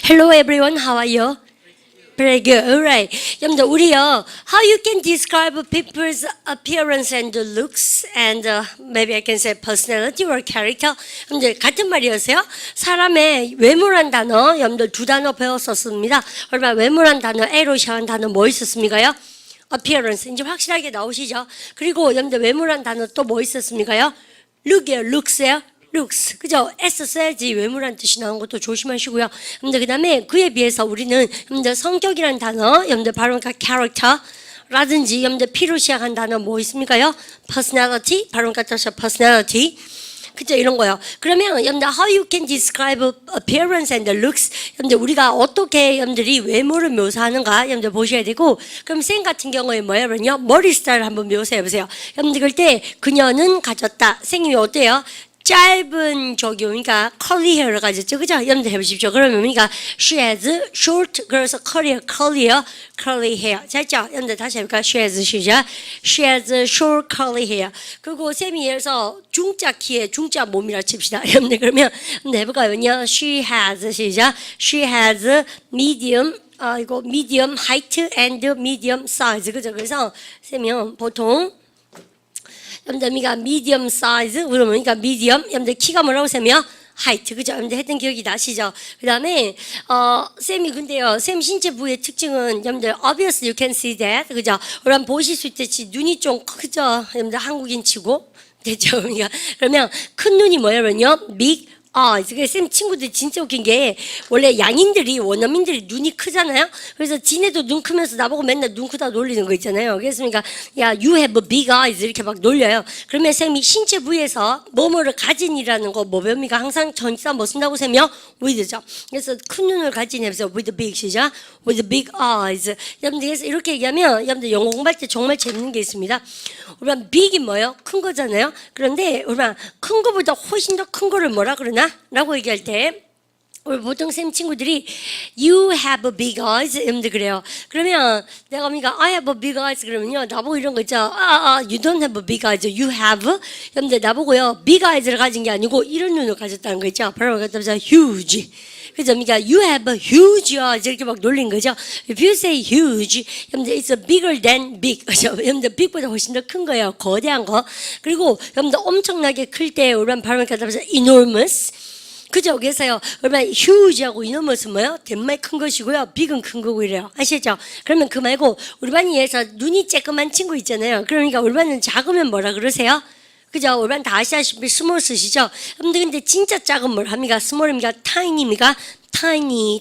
Hello everyone, how are you? Very good. Alright. 여러분들 우리요, how you can describe people's appearance and looks and maybe I can say personality or character. 여러분들 같은 말이었어요. 사람의 외모란 단어, 여러분들 두 단어 배웠었습니다. 얼마 외모란 단어, A로 시작한 단어 뭐 있었습니까요? appearance. 이제 확실하게 나오시죠? 그리고 여러분들 외모란 단어 또 뭐 있었습니까요? look이요, looks요. looks, 그죠? S 써야지 외모란 뜻이 나온 것도 조심하시고요. 여러분들 그 다음에 그에 비해서 우리는 여러분들 성격이란 단어, 여러분들 바로 그러니까 character라든지 여러분들 P로 시작한 단어 뭐 있습니까요? personality, 바로 그러니까 personality. 그죠? 이런 거요. 그러면 여러분들 how you can describe appearance and looks, 여러분들 우리가 어떻게 여러분들이 외모를 묘사하는가 여러분들 보셔야 되고, 그럼 쌤 같은 경우에 뭐예요? 머리 스타일 한번 묘사해 보세요. 여러분들 그럴 때 그녀는 가졌다. 선생님이 어때요? 짧은 그러니까 curly hair를 가졌죠, 그죠? 여러분들 해보십시오. 그러면 그러니까 she has short, 그래서 curly hair. 잘했죠? 여러분들 다시 해볼까요? she has short curly hair. 그리고 쌤이 예를 들어서 중자 키에 중자 몸이라 칩시다. 여러분들 그러면 해볼까요? she has medium medium height and medium size, 그죠? 그래서 쌤이 보통 여러분들 medium size, 그러니까 medium, 여러분들 키가 뭐라고 쓰면 height, 그죠? 여러분들 했던 기억이 나시죠? 그 다음에 쌤이 근데요, 쌤 신체 부위의 특징은 여러분들 obviously you can see that, 그죠? 여러분 보실 수 있듯이 눈이 좀 크죠? 여러분들 한국인 치고 됐죠? 그러면 큰 눈이 뭐냐면요, big 쌤 친구들 진짜 웃긴 게 원래 양인들이 원어민들이 눈이 크잖아요. 그래서 지네도 눈 크면서 나보고 맨날 눈 크다 놀리는 거 있잖아요. 그랬으니까 야 you have big eyes 이렇게 막 놀려요. 그러면 쌤이 신체 부위에서 뭐뭐를 가진이라는 거 뭐 배웁니까? 항상 전치사 뭐 쓴다고 쌤이요? with죠. 그래서 큰 눈을 가진 해서 with big 시죠. with big eyes. 여러분들 그래서 이렇게 얘기하면 여러분들 영어 공부할 때 정말 재밌는 게 있습니다. 우리가 big이 뭐예요? 큰 거잖아요. 그런데 우리가 큰 거보다 훨씬 더 큰 거를 뭐라 그러나? 라고 얘기할 때 우리 보통 쌤 친구들이 you have big eyes 여러분들 그래요. 그러면 내가 I have big eyes 그러면요 나보고 이런 거 있죠. you don't have big eyes, you have. 여러분들 나보고요 big eyes를 가진 게 아니고 이런 눈을 가졌다는 거 있죠. 바로 그래서 huge. 그죠? you have a huge eyes 이렇게 막 놀린 거죠. If you say huge, 여러분들 it's bigger than big. 그죠? 여러분들 big보다 훨씬 더 큰 거예요. 거대한 거. 그리고 여러분들 엄청나게 클 때 우리는 발음을 갖다서 enormous. 그죠? 그래서요, 얼마나 huge하고 enormous 뭐예요? 정말 큰 것이고요, big은 큰 거고 이래요. 아시죠? 그러면 그 말고 우리 반에서 눈이 쬐끄만 친구 있잖아요. 그러니까 우리 반은 작으면 뭐라 그러세요? 그죠? 우리 반 다 아시다시피 스몰 쓰시죠? 근데 진짜 작은 뭘 합니까? 스몰입니까? 타이니입니까? tiny,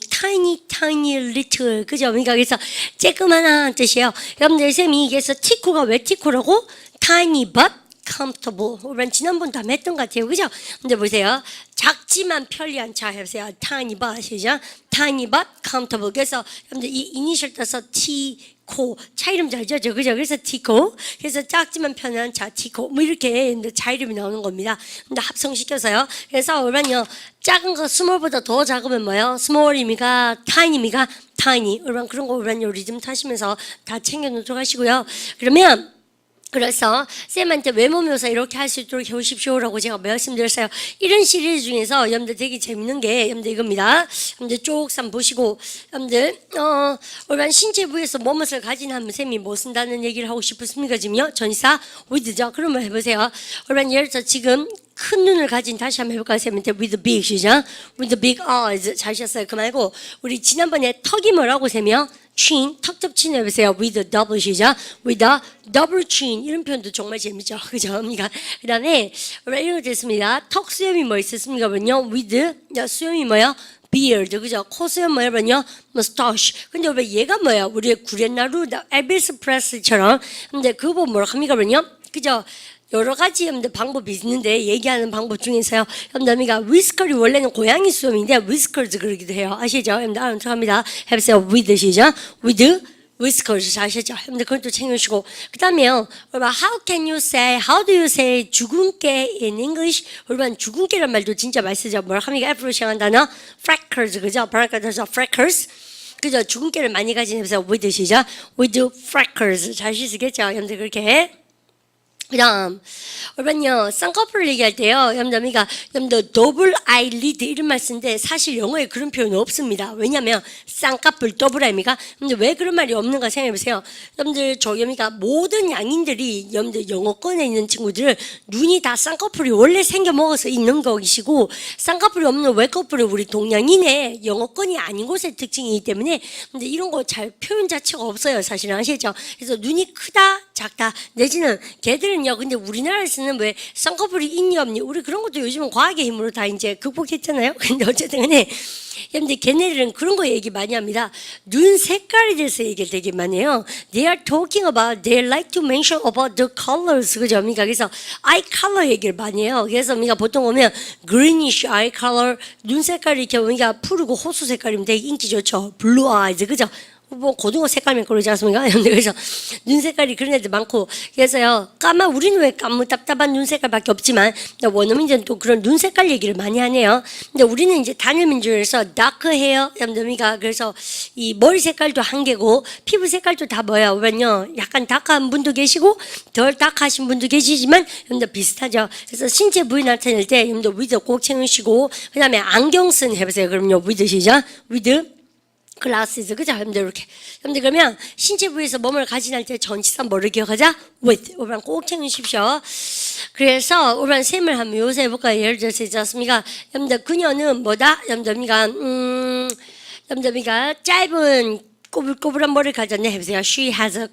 little. 그죠? 그러니까 그래서 쬐끄만한 뜻이에요. 여러분들 쌤이 그래서 티코가 왜 티코라고? tiny but comfortable. 우리 지난번 다 했던 것 같아요. 그죠? 근데 보세요. 작지만 편리한 차 해보세요. tiny but, 시죠? tiny but comfortable. 그래서 여러분들 이 이니셜 따서 티코. 차 이름 잘 지었죠? 그죠? 그래서 티코. 그래서 작지만 편한 차, 티코. 뭐 이렇게 차 이름이 나오는 겁니다. 근데 합성시켜서요. 그래서 우리는요, 작은 거 스몰보다 더 작으면 뭐예요? 스몰입니까? 타이니입니까? 타이니. 우리는 그런 거 우리는 리듬 타시면서 다 챙겨놓도록 하시고요. 그러면 그래서 쌤한테 외모 묘사 이렇게 할 수 있도록 해오십시오라고 제가 말씀드렸어요. 이런 시리즈 중에서 여러분들 되게 재밌는 게 여러분들 이겁니다. 여러분들 쭉 한번 보시고 여러분들 우리가 신체 부위에서 뭐뭇을 가진 하면 쌤이 뭐 쓴다는 얘기를 하고 싶으십니까? 지금요? 전치사 with죠. 그러면 해보세요. 우리가 예를 들어서 지금 큰 눈을 가진 다시 한번 해볼까요? 쌤한테 with big 시죠? with big eyes 잘 하셨어요. 그 말고 우리 지난번에 턱이 뭐라고 쌤이요? chin, 턱 chin 해보세요. with a double 시죠? with a double chin. 이런 표현도 정말 재밌죠. 그죠? 그러니까 그 다음에 이런 거 됐습니다. 턱 수염이 뭐 있었습니까? with 수염이 뭐야? beard. 그죠? 코 수염 뭐냐면요? mustache. 근데 왜 얘가 뭐야? 우리의 구렛나루, 엘비스 프레슬리처럼. 근데 그거 뭐라 합니까? 그죠? 여러 가지 여러분들 방법이 있는데 얘기하는 방법 중에서요. 여러분들 위스컬이 원래는 고양이 수염인데 위스컬즈 그러기도 해요. 아시죠? 여러분들 알아듣합니다. 해보세요. with 시죠? with whiskers 아시죠? 여러분들 그것도 챙겨주시고 그 다음에요. how do you say 주근깨 in English? 여러분 주근깨란 말도 진짜 많이 쓰죠. 뭐라 합니까? F로 시작한 단어 freckles 그죠? 바람까지 freckles 그죠? 주근깨를 많이 가진 해보세요. with 시죠? with freckles 잘 쓰시겠죠? 여러분들 그렇게 그다음 여러분요 쌍꺼풀을 얘기할 때요 여러분들 더블 아이리드 이런 말 쓰는데 사실 영어에 그런 표현은 없습니다. 왜냐하면 쌍꺼풀 더블 아닙니까? 근데 왜 그런 말이 없는가 생각해 보세요. 여러분들 모든 양인들이 여러분들 영어권에 있는 친구들 눈이 다 쌍꺼풀이 원래 생겨 먹어서 있는 것이고 쌍꺼풀이 없는 외꺼풀은 우리 동양인의 영어권이 아닌 곳의 특징이기 때문에 근데 이런 거 잘 표현 자체가 없어요. 사실은 아시죠? 그래서 눈이 크다 작다 내지는 걔들은요 근데 우리나라에서는 왜 쌍꺼풀이 있니 없니 우리 그런 것도 요즘은 과학의 힘으로 다 이제 극복했잖아요. 근데 어쨌든 간에 근데 걔네들은 그런 거 얘기 많이 합니다. 눈 색깔에 대해서 얘기를 되게 많이 해요. They are talking about, they like to mention about the colors. 그죠? 그러니까 그래서 eye color 얘기를 많이 해요. 그래서 우리가 보통 보면 greenish eye color, 눈 색깔이 이렇게 우리가 푸르고 호수 색깔이면 되게 인기 좋죠. blue eyes. 그죠? 뭐 고등어 색깔면 그러지 않습니까? 그래서 눈 색깔이 그런 애들 많고 그래서요 우리는 왜 까무 답답한 눈 색깔밖에 없지만 원어민들은 또 그런 눈 색깔 얘기를 많이 하네요. 근데 우리는 이제 단일 민족에서 다크 헤어 여러분들이가 그래서 이 머리 색깔도 한 개고 피부 색깔도 다 뭐야 보면요 약간 다크한 분도 계시고 덜 다크하신 분도 계시지만 여러분들 비슷하죠. 그래서 신체 부위 나타낼 때 여러분들 위드 꼭 채우시고 그다음에 안경 쓴 해보세요. 그럼요 위드 시작 위드 글라스즈 그죠? 여러분들 이렇게 여러분들 그러면 신체 부위에서 몸을 가진할 때 전치사 뭐를 기억하자? with 오늘 꼭 챙기십시오. 그래서 오늘 셈을 한번 요새 해볼까요? 예를 들어서 있지 않습니까? 여러분들 그녀는 뭐다? 여러분들이가 짧은 꼬불꼬불한 머리를 가졌네 해보세요. She has a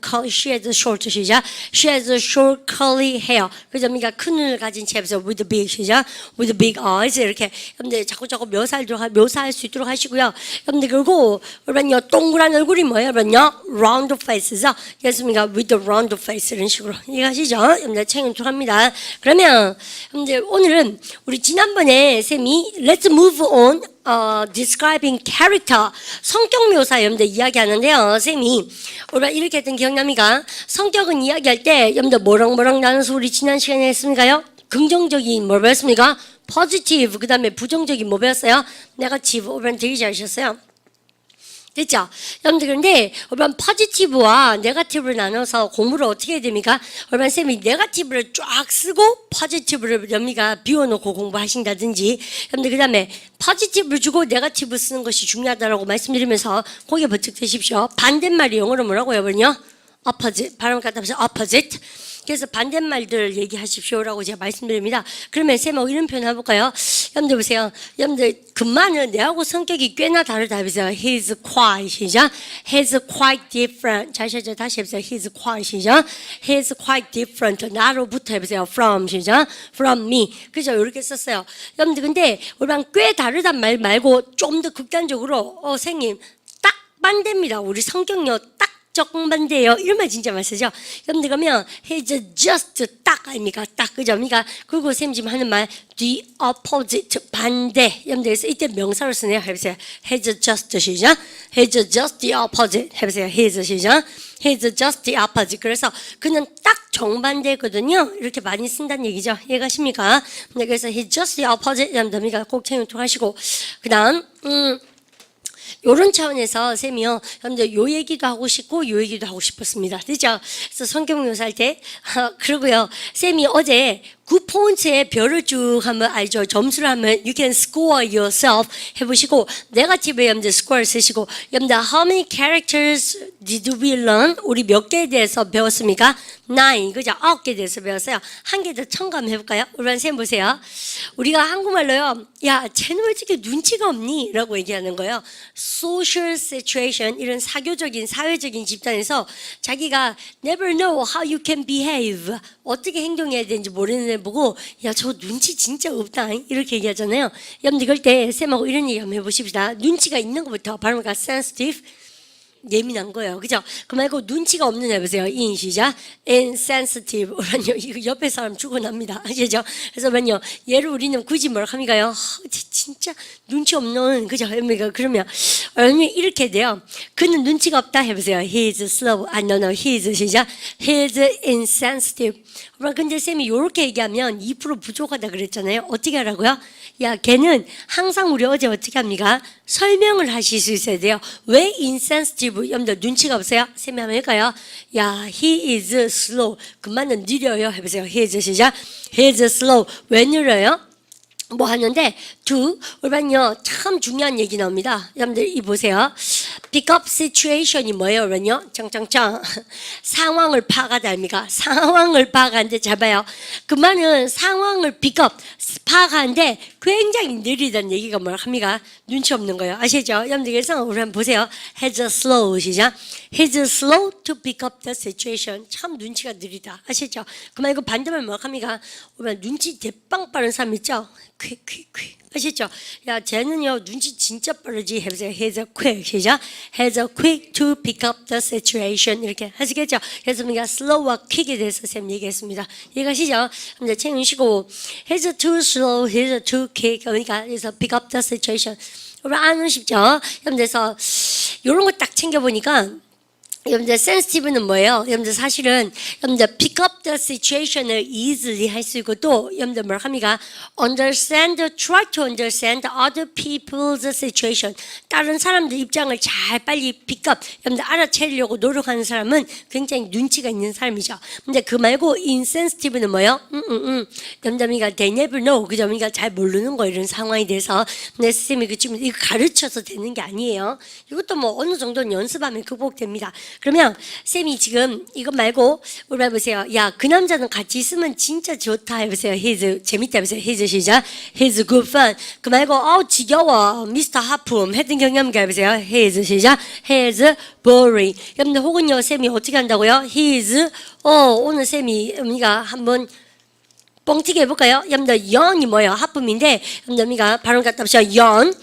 short 시작. She has a short curly hair. 그죠? 그러니까 큰 눈을 가진 채 해보세요. With big 시작. With big eyes 이렇게 여러분들 자꾸 묘사할 수 있도록 하시고요. 여러분들 그리고 여러분요 동그란 얼굴이 뭐예요? 여러분요 round face죠. 그렇습니까? With the round face 이런 식으로 이해하시죠? 여러분들 챙김토록 합니다. 그러면 여러분들 오늘은 우리 지난번에 쌤이 Let's move on. describing character 성격 묘사 여러분들 이야기하는데요. 쌤이 우리가 이렇게 했던 기억납니까? 성격은 이야기할 때 여러분들 뭐랑 나눠서 우리 지난 시간에 했습니까요? 긍정적인 뭘 배웠습니까? positive 그 다음에 부정적인 뭐 배웠어요? negative 오늘 되게 잘하셨어요. 됐죠? 여러분들 그런데 여러분 포지티브와 네거티브를 나눠서 공부를 어떻게 해야 됩니까? 여러분 쌤이 네거티브를 쫙 쓰고 포지티브를 여러분이가 비워놓고 공부하신다든지 여러분들 그 다음에 포지티브를 주고 네거티브 쓰는 것이 중요하다고 말씀드리면서 고개 번쩍 드십시오. 반대말이 영어로 뭐라고 여러분요? opposite 발음 갖다 보세요. opposite 그래서 반대말들 얘기하십시오라고 제가 말씀드립니다. 그러면 쌤하고 이런 표현 해볼까요? 여러분들 보세요. 여러분들 금마는 내하고 성격이 꽤나 다르다 해보세요. He's quite 시작. He's quite different. 다시 해보세요. He's quite 시작. He's quite different. 나로부터 해보세요. From 시작. From me. 그죠? 이렇게 썼어요. 여러분들 근데 우리랑 꽤 다르단 말 말고 좀 더 극단적으로 선생님 딱 반대입니다. 우리 성격요 딱 정반대예요. 이런 말 진짜 많이 쓰죠. 여러분들 그러면 he's just 딱 아닙니까? 딱 그죠? 그러니까 그리고 쌤 지금 하는 말 the opposite 반대. 여러분들 이때 명사로 쓰네요. 해보세요. he's just 시작. he's just the opposite. 해보세요. he's 시작. he's just the opposite. 그래서 그는 딱 정반대거든요. 이렇게 많이 쓴다는 얘기죠. 이해가십니까? 그래서 he's just the opposite. 여러분들 꼭 챙겨 하시고 그다음 요런 차원에서 쌤이요, 여러분들 요 얘기도 하고 싶고 요 얘기도 하고 싶었습니다. 그죠? 그래서 성경 묘사할 때 그러고요. 쌤이 어제 9포인트에 별을 쭉 하면 알죠? 점수를 하면 you can score yourself 해보시고 네거티브에 여러분들 score 쓰시고 여러분들 how many characters did we learn? 우리 몇 개에 대해서 배웠습니까? 9 그죠? 9개에 대해서 배웠어요. 한 개 더 첨가해볼까요? 우리 쌤 보세요. 우리가 한국말로요 야 쟤는 왜 이렇게 눈치가 없니? 라고 얘기하는 거예요. social situation 이런 사교적인 사회적인 집단에서 자기가 never know how you can behave 어떻게 행동해야 되는지 모르는 애 보고 야 저 눈치 진짜 없다 이렇게 얘기하잖아요. 여러분들 그럴 때 쌤하고 이런 얘기 한번 해보십시다. 눈치가 있는 것부터 발음가 sensitive 예민한 거예요. 그죠? 그 말고 눈치가 없는 애 보세요. 시작. insensitive. 이거 옆에 사람 죽어납니다. 아시죠? 그래서 만요 얘를 우리는 굳이 뭘 합니까요? 진짜 눈치 없는 그죠? 그러면 여러분 이렇게 돼요. 그는 눈치가 없다 해보세요. He is slow. no, he is 시작. He is insensitive. 근데 쌤이 이렇게 얘기하면 2% 부족하다 그랬잖아요. 어떻게 하라고요? 야, 걔는 항상 우리 어제 어떻게 합니까? 설명을 하실 수 있어야 돼요. 왜 insensitive? 여러분들 눈치가 없어요? 쌤이 한번 할까요? 야, he is slow. 그만은 느려요. 해보세요. He is 시작. He is slow. 왜 느려요? 뭐 하는데 우리는요 참 중요한 얘기 나옵니다. 여러분들 이 보세요. pick up situation이 뭐예요? 여러분요 짱짱짱 상황을 파악하다 아닙니까? 상황을 파악하는데 잘 봐요. 그 말은 상황을 pick up 파악하는데 굉장히 느리다는 얘기가 뭐라 합니까? 눈치 없는 거예요. 아시죠? 여러분들 그래서 우리 한번 보세요. He's slow 시작. He's slow to pick up the situation. 참 눈치가 느리다. 아시죠? 그 말 이거 반대말 뭐라 합니까? 우리 눈치 대빵 빠른 사람 있죠? quick. 아시죠? 야, 쟤는요, 눈치 진짜 빠르지. 해보세요. He's quick. 시작. He's quick to pick up the situation. 이렇게 하시겠죠? 그래서 우리가 slow와 quick에 대해서 쌤 얘기했습니다. 이해가시죠? 이제 챙기시고, He's too slow, he's too quick. 그러니까, 그래서 pick up the situation. 여러분, 아는 쉽죠? 그래서, 요런 거 딱 챙겨보니까, 여러분들 sensitive는 뭐예요? 여러분들 사실은 여러분들 pick up the situation을 easily 할 수 있고 또 여러분들 뭐라 합니까? try to understand other people's situation. 다른 사람들 입장을 잘 빨리 pick up, 여러분들 알아채려고 노력하는 사람은 굉장히 눈치가 있는 사람이죠. 근데 그 말고 insensitive는 뭐예요? 여러분들 they never know. 그죠? 그러니까 잘 모르는 거 이런 상황에 대해서. 근데 선생님이 지금 이거 가르쳐서 되는 게 아니에요. 이것도 뭐 어느 정도는 연습하면 극복됩니다. 그러면 쌤이 지금 이것 말고 우리 해보세요. 야, 그 남자는 같이 있으면 진짜 좋다 해보세요. He's 재밌다 해보세요. He's 시작. He's good fun. 그 말고 지겨워. 미스터 하품 했던 경험가 해보세요. He's 시작. He's boring. 여러분들 혹은요 쌤이 어떻게 한다고요? He's 오늘 쌤이 우리가 한번 뻥튀기 해볼까요? 여러분들 연이 뭐예요? 하품인데 여러분들 우리가 발음 갖다 보시죠. 연.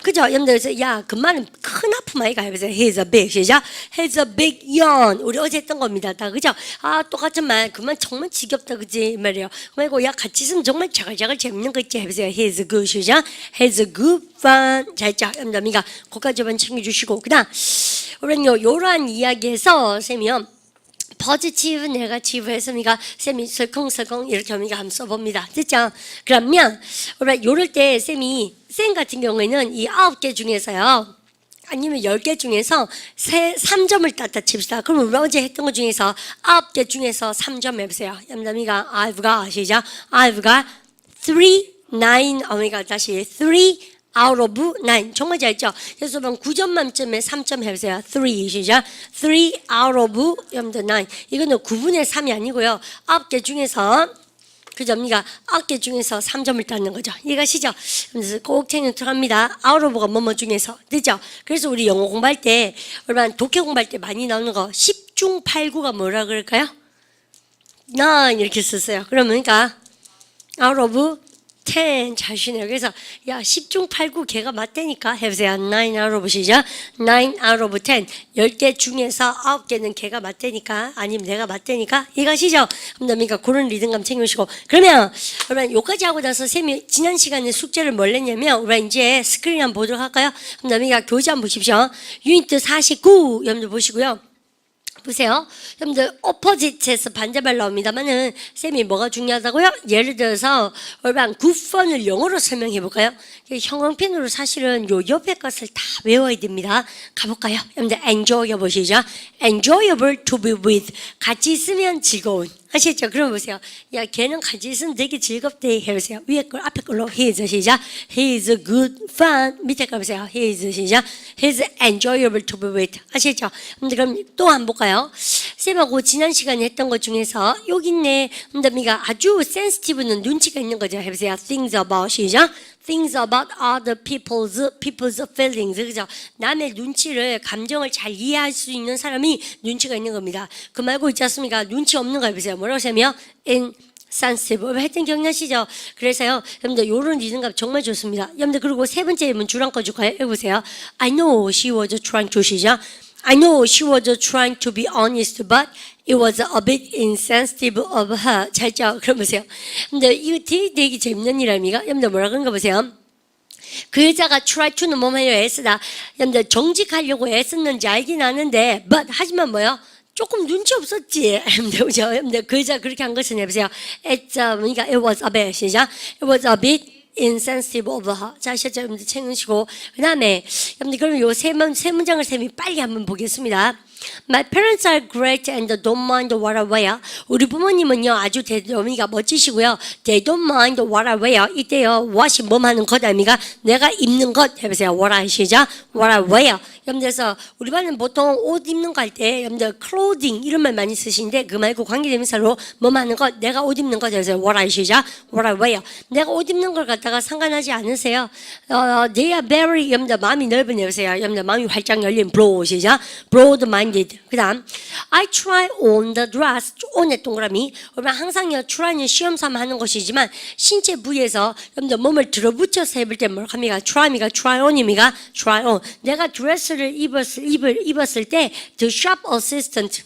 그죠? 여러분들, 야, 그 말은 큰 아픔 아이가 해보세요. He's a big, 시작. He's a big yawn. 우리 어제 했던 겁니다. 다, 그죠? 똑같은 말. 그 말 정말 지겹다, 그지? 말이에요. 그리고, 야, 같이 있으면 정말 자글자글 재밌는 거 있지? 해보세요. He's good, 시작. He's good fun. 자, 있죠? 여러분들, 거기까지 한번 챙겨주시고. 그 다음, 우리는요, 요러한 이야기에서, 쌤이요. 포지티브, 네거티브 해서 우리가 쌤이 설컹설컹 이렇게 우리가 한번 써봅니다. 됐죠? 그러면 우리가 요럴 때 쌤 같은 경우에는 이 9개 중에서요. 아니면 10개 중에서 3점을 땄다 칩시다. 그럼 우리가 어제 했던 것 중에서 9개 중에서 3점 해보세요. 여러분들 I've got 시작. I've got 9 다시 3 out of 9. 정말 잘했죠? 그래서 9점 만점에 3점 해보세요. 3 시작. 3 out of 여러분들 9. 이거는 9분의 3이 아니고요. 9개 중에서 그죠? 우리가 9개 중에서 3점을 땄는 거죠. 이해가시죠? 그래서 꼭 챙겨합니다. out of가 뭐뭐 중에서. 됐죠? 그래서 우리 영어 공부할 때 얼마나 독해 공부할 때 많이 나오는 거 10중 8구가 뭐라 그럴까요? 9 이렇게 썼어요. 그러니까 out of 10 자신을 그래서 야 10중 8구 걔가 맞다니까 해보세요. 9 out of 시작. 9 out of 10 10개 중에서 9개는 걔가 맞다니까 아니면 내가 맞다니까 이해가시죠? 그러니까 그런 리듬감 챙겨주시고 그러면 여러분 요까지 하고 나서 쌤이 지난 시간에 숙제를 뭘 냈냐면 우리 이제 스크린 한번 보도록 할까요? 그러니까 교재 한번 보십시오. 유니트 49 여러분들 보시고요. 보세요. 여러분들 opposite에서 반대말 나옵니다만은 쌤이 뭐가 중요하다고요? 예를 들어서 얼반 굿펀을 영어로 설명해 볼까요? 형광펜으로 사실은 요 옆에 것을 다 외워야 됩니다. 가볼까요? 여러분들 enjoyable 시죠. enjoyable to be with 같이 있으면 즐거운 아시죠? 그럼 보세요. 야, 걔는 같이 있으면 되게 즐겁대 해보세요. 위에 걸 앞에 걸로 he is 시작. He is good fun. 밑에 거 보세요. He is 시작. He is enjoyable to be with. 아시죠? 그럼 또 한번 볼까요? 쌤하고 지난 시간에 했던 것 중에서 여기 있네. 우리가 아주 sensitive는 눈치가 있는 거죠. 해보세요. Things about 시작. Things about other people's feelings. 그죠? 남의 눈치를, 감정을 잘 이해할 수 있는 사람이 눈치가 있는 겁니다. 그 말고 있지 않습니까? 눈치 없는 거 해보세요. 뭐라고 하냐면 insensitive. 하여튼 기억나시죠? 그래서요, 여러분들 요런 리듬감 정말 좋습니다. 여러분들 그리고 세 번째 문줄 한거 줄까요? 해보세요. I know she was trying to 시작. I know she was trying to be honest, but it was a bit insensitive of her. 잘죠? 그럼 보세요. 근데 이거 되게 재밌는 일 아닙니까? 여러분들 뭐라 그런가 보세요. 그 여자가 try to는 뭐뭐해요 애쓰다. 여러분들 정직하려고 애썼는지 알긴 아는데 but 하지만 뭐요? 조금 눈치 없었지. 그죠? 여러분들 그 여자 그렇게 한 것은 해보세요. 그러니까 it was a bit 시작. It was a bit insensitive of her. 자, 실제 여러분들 챙으시고 그 다음에 여러분들 그럼 요 세 문장을 쌤이 빨리 한번 보겠습니다. My parents are great and don't mind what I wear. 우리 부모님은요 아주 대도미가 멋지시고요. They don't mind what I wear. 이때요 what이 뭐 하는 것 아닙니까? 내가 입는 것 해보세요. What I 시작. What I wear. 여러분들서 우리 반은 보통 옷 입는 거 할 때 여러분들 clothing 이런 말 많이 쓰시는데 그 말고 관계대명사로 뭐 하는 것 내가 옷 입는 것 해보세요. What I 시작. What I wear. 내가 옷 입는 걸 갖다가 상관하지 않으세요. They are very 여러분들 마음이 넓은 해보세요. 여러분들 마음이 활짝 열린 broad 시작. broad mind. 그 다음 I try on the dress on의 동그라미 여러분 항상요 try는 시험 삼아 하는 것이지만 신체 부위에서 여러분들 몸을 들어붙여서 해볼 때 뭘 합니까? try미가 try on입니까? try on 내가 드레스를 입었을 때 the shop assistant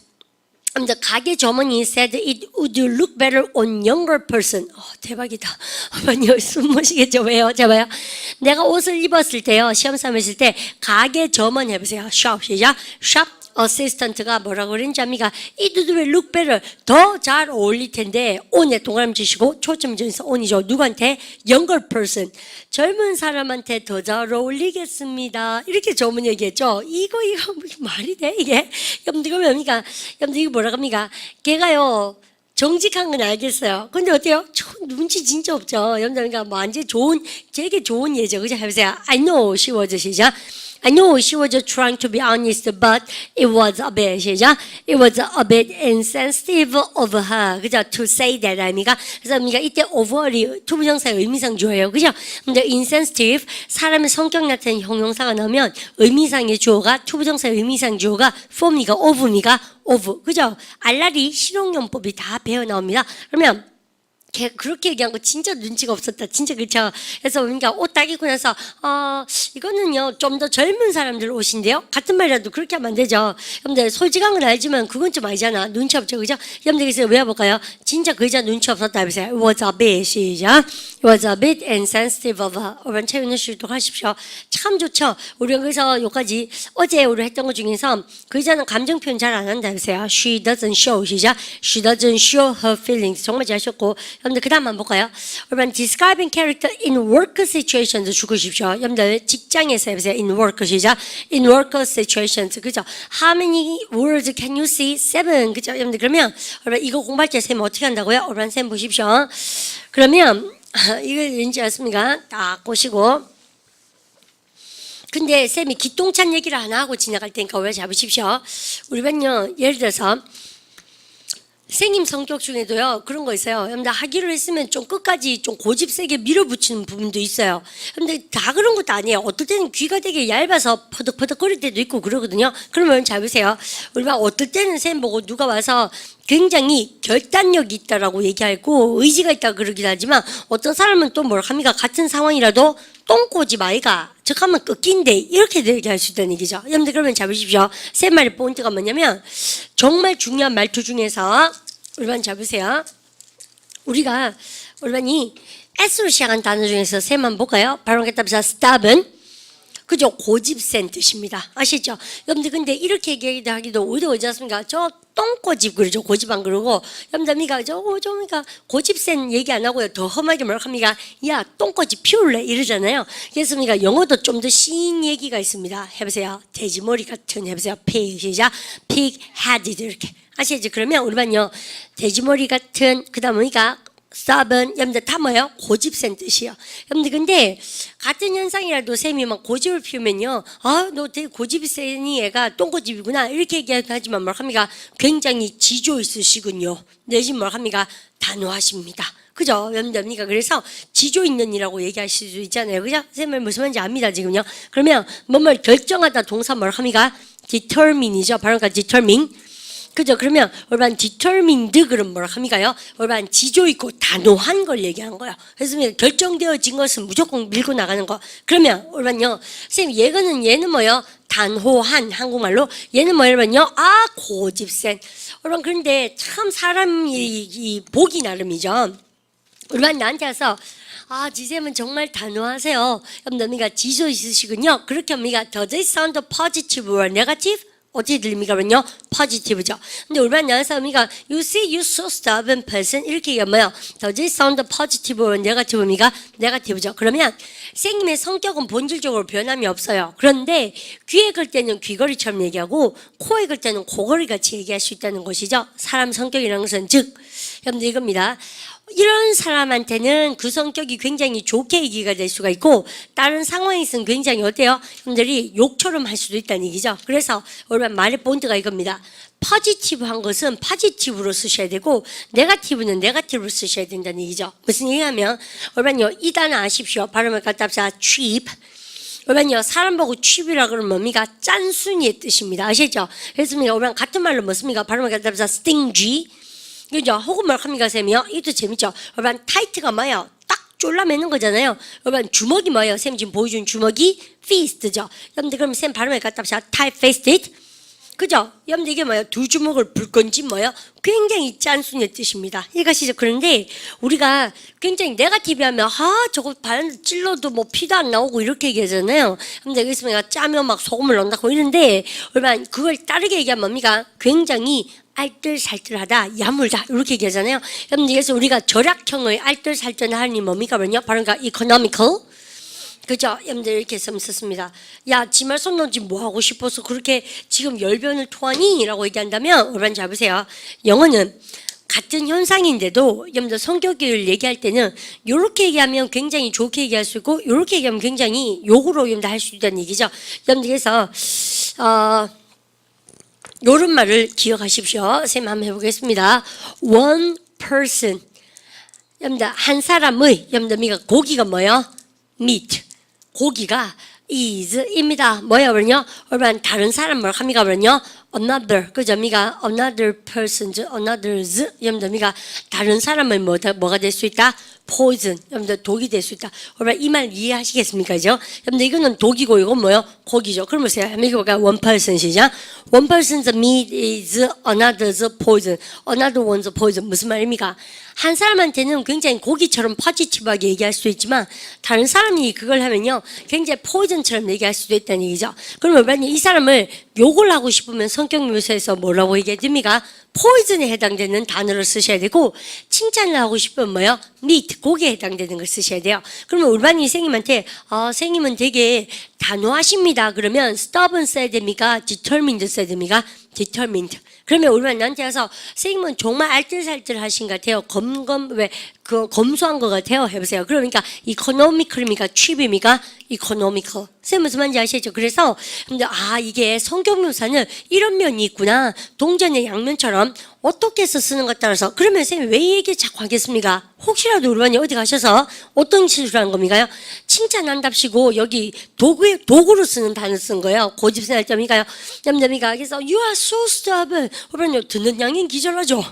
가게 점원이 said it would look better on younger person. 대박이다. 어머니 숨 모시겠죠? 왜요? 잡아요. 내가 옷을 입었을 때요 시험 삼았을 때 가게 점원 해보세요. shop 시작. shop 어시스턴트가 뭐라고 그랬는지 압니까? It would look better. 더 잘 어울릴 텐데 on에 동그라미 치시고 초점 전에서 on이죠. 누구한테? younger person. 젊은 사람한테 더 잘 어울리겠습니다. 이렇게 저문 얘기했죠. 이거 무슨 말이 돼 이게? 여러분들 이거 뭡니까? 여러분들 이거 뭐라고 합니까? 걔가요 정직한 건 알겠어요. 근데 어때요? 눈치 진짜 없죠. 여러분들 그러니까 뭐 완전 되게 좋은 예죠. 그죠? 해보세요. I know she was 시작. I know she was just trying to be honest, but it was a bit, 시작. It was a bit insensitive of her. 그죠? To say that, 아닙니까? 그래서 이때 over이 투부정사의 의미상 주어예요. 그죠? 근데 insensitive, 사람의 성격 나타내는 형용사가 나오면 의미상의 주어가, 투부정사의 의미상 주어가 form이가 of입니까? of. 그죠? 알라리 실용용법이 다 배어 나옵니다. 그러면 그렇게 얘기한 거 진짜 눈치가 없었다. 진짜 그렇죠. 그래서 그러니까 옷 딱 입고 나서 이거는요 좀 더 젊은 사람들 옷인데요. 같은 말이라도 그렇게 하면 안 되죠. 여러분들 솔직한 건 알지만 그건 좀 아니잖아. 눈치 없죠, 그죠? 여러분들 그래서 외워볼까요? 진짜 그 여자 눈치 없었다. 해보세요. It was a bit 시작. It was a bit insensitive of her. 여러분 최윤우 씨도 하십시오. 참 좋죠. 우리가 그래서 여기까지 어제 우리 했던 것 중에서 그 여자는 감정 표현 잘 안 한다. 해보세요. She doesn't show 시작. She doesn't show her feelings. 정말 잘하셨고. 여러분들 그 다음 한번 볼까요? 여러분 describing character in work situations 주고십시오. 여러분들 직장에서 해보세요. in work 시작. in work situations 그죠? How many words can you see? 7 그죠? 여러분들 그러면 여러분 이거 공부할 때 쌤 어떻게 한다고요? 여러분 쌤 보십시오. 그러면 이거 왠지 아십니까? 딱 보시고 근데 쌤이 기똥찬 얘기를 하나 하고 지나갈 테니까 오래 잡으십시오. 우리 반요 예를 들어서 선생님 성격 중에도요 그런 거 있어요. 여러분들 하기로 했으면 좀 끝까지 좀 고집 세게 밀어붙이는 부분도 있어요. 근데 다 그런 것도 아니에요. 어떨 때는 귀가 되게 얇아서 퍼덕퍼덕거릴 때도 있고 그러거든요. 그러면 잘 보세요. 우리가 어떨 때는 쌤 보고 누가 와서 굉장히 결단력이 있다라고 얘기하고 의지가 있다 그러긴 하지만 어떤 사람은 또 뭘 합니까? 같은 상황이라도 똥꼬집 아이가 적하면 꺾인데 이렇게 얘기할 수 있다는 얘기죠. 여러분들 그러면 잡으십시오. 쌤 말의 포인트가 뭐냐면 정말 중요한 말투 중에서 우리 반 잡으세요. 우리 반이 S로 시작한 단어 중에서 쌤만 볼까요? 바로 답사 stubborn 그죠? 고집센 뜻입니다. 아시죠? 여러분들 근데 이렇게 얘기하기도 오히려 어지 않습니까? 저 똥꼬집 그러죠. 고집 안 그러고 여러분들 그러니까 고집센 얘기 안 하고요. 더 험하게 뭐라고 합니까? 야 똥꼬집 피울래 이러잖아요. 그래서 우리가 영어도 좀 더 신 얘기가 있습니다. 해보세요. 돼지머리 같은 해보세요. pig 시작. pig headed 이렇게 아시죠? 그러면 우리 반요 돼지머리 같은 그 다음 우리가 stubborn 여러분들 다 뭐예요? 고집센 뜻이에요. 여러분들 근데 같은 현상이라도 쌤이 막 고집을 피우면요 너 되게 고집이 세니 얘가 똥고집이구나 이렇게 얘기하지만 뭘 합니까? 굉장히 지조 있으시군요. 내지는 뭘 합니까? 단호하십니다. 그죠? 여러분들 그래서 지조 있는 이라고 얘기하실 수 있잖아요. 그죠? 쌤을 무슨 말인지 압니다 지금요. 그러면 뭐뭘 결정하다 동사 뭘 합니까? determine이죠. 바로 determine 그죠? 그러면 얼반 determined 그럼 뭐라 합니까요? 얼반 지조 있고 단호한 걸 얘기하는 거예요. 그래서 결정되어진 것은 무조건 밀고 나가는 거. 그러면 얼반요. 선생님 얘는 뭐요? 단호한 한국말로 얘는 뭐냐면요. 고집센. 얼반 그런데 참 사람이 복이 나름이죠. 얼반 나한테 와서 아, 지쌤은 정말 단호하세요. 여러분들, 지조 있으시군요. 그렇게 합니까? Does it sound positive or negative? 어떻게 들립니까? 그러면요, positive죠. 근데 우리만 나와서 합니까? You see, you so stubborn person. 이렇게 얘기하면, Does it sound positive or negative입니까? negative죠. 그러면, 선생님의 성격은 본질적으로 변함이 없어요. 그런데, 귀에 걸 때는 귀걸이처럼 얘기하고, 코에 걸 때는 코걸이 같이 얘기할 수 있다는 것이죠. 사람 성격이라는 것은, 즉, 여러분들 이겁니다. 이런 사람한테는 그 성격이 굉장히 좋게 얘기가 될 수가 있고 다른 상황에서는 굉장히 어때요? 여러분들이 욕처럼 할 수도 있다는 얘기죠. 그래서 여러분 말의 본드가 이겁니다. 포지티브한 것은 포지티브로 쓰셔야 되고 네거티브는 네거티브로 쓰셔야 된다는 얘기죠. 무슨 얘기냐면 여러분요 이 단어 아십시오. 발음을 갖다 합시다. cheap. 여러분요 사람 보고 cheap이라 그러면 뭡니까? 짠순이의 뜻입니다. 아시죠? 그래서 여러분 같은 말로 뭐습니까? 발음을 갖다 합시다. stingy. 그죠? 혹은 뭘 합니까, 쌤이요? 이것도 재밌죠? 여러분, 타이트가 뭐예요? 딱 졸라매는 거잖아요. 여러분, 주먹이 뭐예요? 쌤 지금 보여준 주먹이 fist죠. 여러분들, 그럼 쌤 발음을 갖다 합시다. tight-fisted. 그죠? 여러분들, 이게 뭐예요? 두 주먹을 불 건지 뭐예요? 굉장히 짠순이의 뜻입니다. 이해가시죠? 그런데 우리가 굉장히 네거티브 하면, 저거 발 찔러도 뭐 피도 안 나오고 이렇게 얘기하잖아요. 근데 여기서 내가 짜면 막 소금을 넣는다고 이러는데, 여러분, 그걸 다르게 얘기하면 뭡니까? 굉장히 알뜰살뜰하다, 야물다 이렇게 얘기하잖아요. 그래서 우리가 절약형의 알뜰살뜰하니 뭡니까? 그러냐? 바로 economical. 그죠? 여러분들 이렇게 썼습니다. 야, 지말 손 놓지 뭐 하고 싶어서 그렇게 지금 열변을 토하니? 라고 얘기한다면 여러분 잘 보세요. 영어는 같은 현상인데도 여러분들 성격을 얘기할 때는 이렇게 얘기하면 굉장히 좋게 얘기할 수 있고 이렇게 얘기하면 굉장히 욕으로 여러분들 할 수 있다는 얘기죠. 여러분들 그래서 요런 말을 기억하십시오. 선생님 한번 해보겠습니다. One person. 여러분들, 한 사람의, 여러분들, 고기가 뭐예요? meat. 고기가 is입니다. 뭐야, 그러냐? 여러분, 다른 사람 뭘 합니까, 그러냐? another. 그죠? 미가 another persons, another's. 여러분들, 미가 다른 사람의 뭐가 될 수 있다? poison. 여러분들, 독이 될 수 있다. 여러분, 이 말 이해하시겠습니까? 그죠? 여러분들, 이거는 독이고, 이건 뭐예요? 고기죠. 그럼 보세요. 이거가 one person 시죠? One person's meat is another's poison. Another one's poison. 무슨 말입니까? 한 사람한테는 굉장히 고기처럼 포지티브하게 얘기할 수도 있지만 다른 사람이 그걸 하면요 굉장히 포이즌처럼 얘기할 수도 있다는 얘기죠. 그러면 만약 이 사람을 욕을 하고 싶으면 성격 묘사에서 뭐라고 얘기해야 됩니까? 포이즌에 해당되는 단어를 쓰셔야 되고 칭찬을 하고 싶으면 뭐요? meat, 고기에 해당되는 걸 쓰셔야 돼요. 그러면 울바니 선생님한테 선생님은 되게 단호하십니다. 그러면 stubborn 써야 됩니까? determined 써야 됩니까? determined. 그러면 우리만 나한테 와서 선생님은 정말 알뜰살뜰하신 것 같아요. 검소한 것 같아요. 해보세요. 그러니까 economical입니까? cheap입니까? economical. 선생님 무슨 말인지 아시죠? 그래서 근데 이게 성격묘사는 이런 면이 있구나. 동전의 양면처럼 어떻게 해서 쓰는 것 따라서 그러면 선생님 왜 얘기 자꾸 하겠습니까? 혹시라도 우리만이 어디 가셔서 어떤 실수를 한 겁니까요? 칭찬한답시고 여기 도구로 쓰는 단어 쓴 거예요. 고집생할 점이가요. 냠냠이가 그래서 you are so stubborn. 그러면 듣는 양인 기절하죠.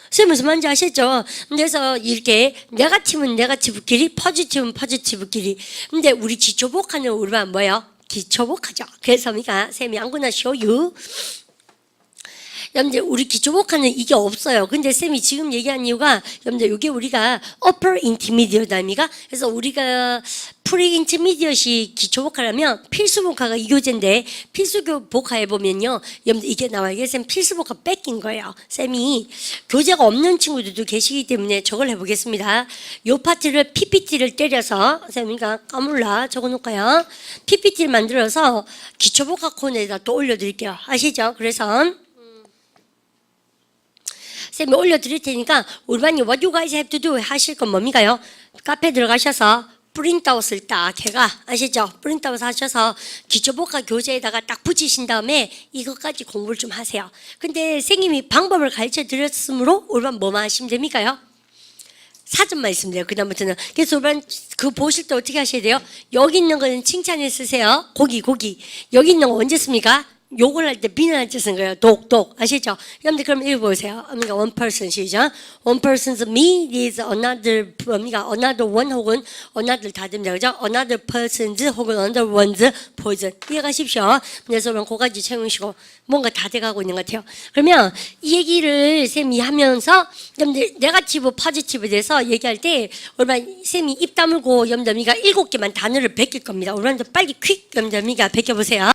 선생님 무슨 말인지 아시죠? 그래서 이렇게 네거티브는 네거티브끼리 포지티브는 포지티브끼리 근데 우리 기초복하는 우리만 뭐예요? 기초복하죠. 그래서 선생님이 안구나 쇼유 여러분들 우리 기초복화는 이게 없어요. 근데 쌤이 지금 얘기한 이유가 여러분들 이게 우리가 upper intermediate 아닙니까? 그래서 우리가 pre-intermediate이 기초복화라면 필수복화가 이 교재인데 필수복화에 보면요. 여러분들 이게 나와요. 이게 쌤 필수복화 뺏긴 거예요. 쌤이 교재가 없는 친구들도 계시기 때문에 저걸 해보겠습니다. 요 파트를 PPT를 때려서 쌤이가 까물라 적어놓을까요? PPT를 만들어서 기초복화 코너에다 또 올려드릴게요. 아시죠? 그래서 쌤이 올려드릴 테니까 우리 반이 what you guys have to do 하실 건 뭡니까요? 카페 들어가셔서 프린트아웃을 딱 해가 아시죠? 프린트아웃 하셔서 기초복화 교재에다가 딱 붙이신 다음에 이것까지 공부를 좀 하세요. 근데 선생님이 방법을 가르쳐 드렸으므로 우리 반 뭐만 하시면 됩니까요? 사전만 있으면 돼요. 그다음부터는. 그래서 우리 반 그 보실 때 어떻게 하셔야 돼요? 여기 있는 거는 칭찬에 쓰세요. 고기. 여기 있는 거 언제 씁니까? 욕을 할 때 비난할 때 쓴 거예요. 독. 아시죠? 여러분들 그럼 읽어보세요. 그러니까 one person 시작. One person's meat is another, another one 혹은 another 다 됩니다. 그죠? Another person's 혹은 another one's poison. 이해가십시오. 그래서 그럼 그거까지 채우시고 뭔가 다 돼가고 있는 것 같아요. 그러면 이 얘기를 쌤이 하면서 여러분들 네거티브, 포지티브에 대해서 얘기할 때 얼마나 쌤이 입 다물고 여러분들이가 7개만 단어를 베낄 겁니다. 여러분들 빨리 퀵 여러분들이가 베껴보세요.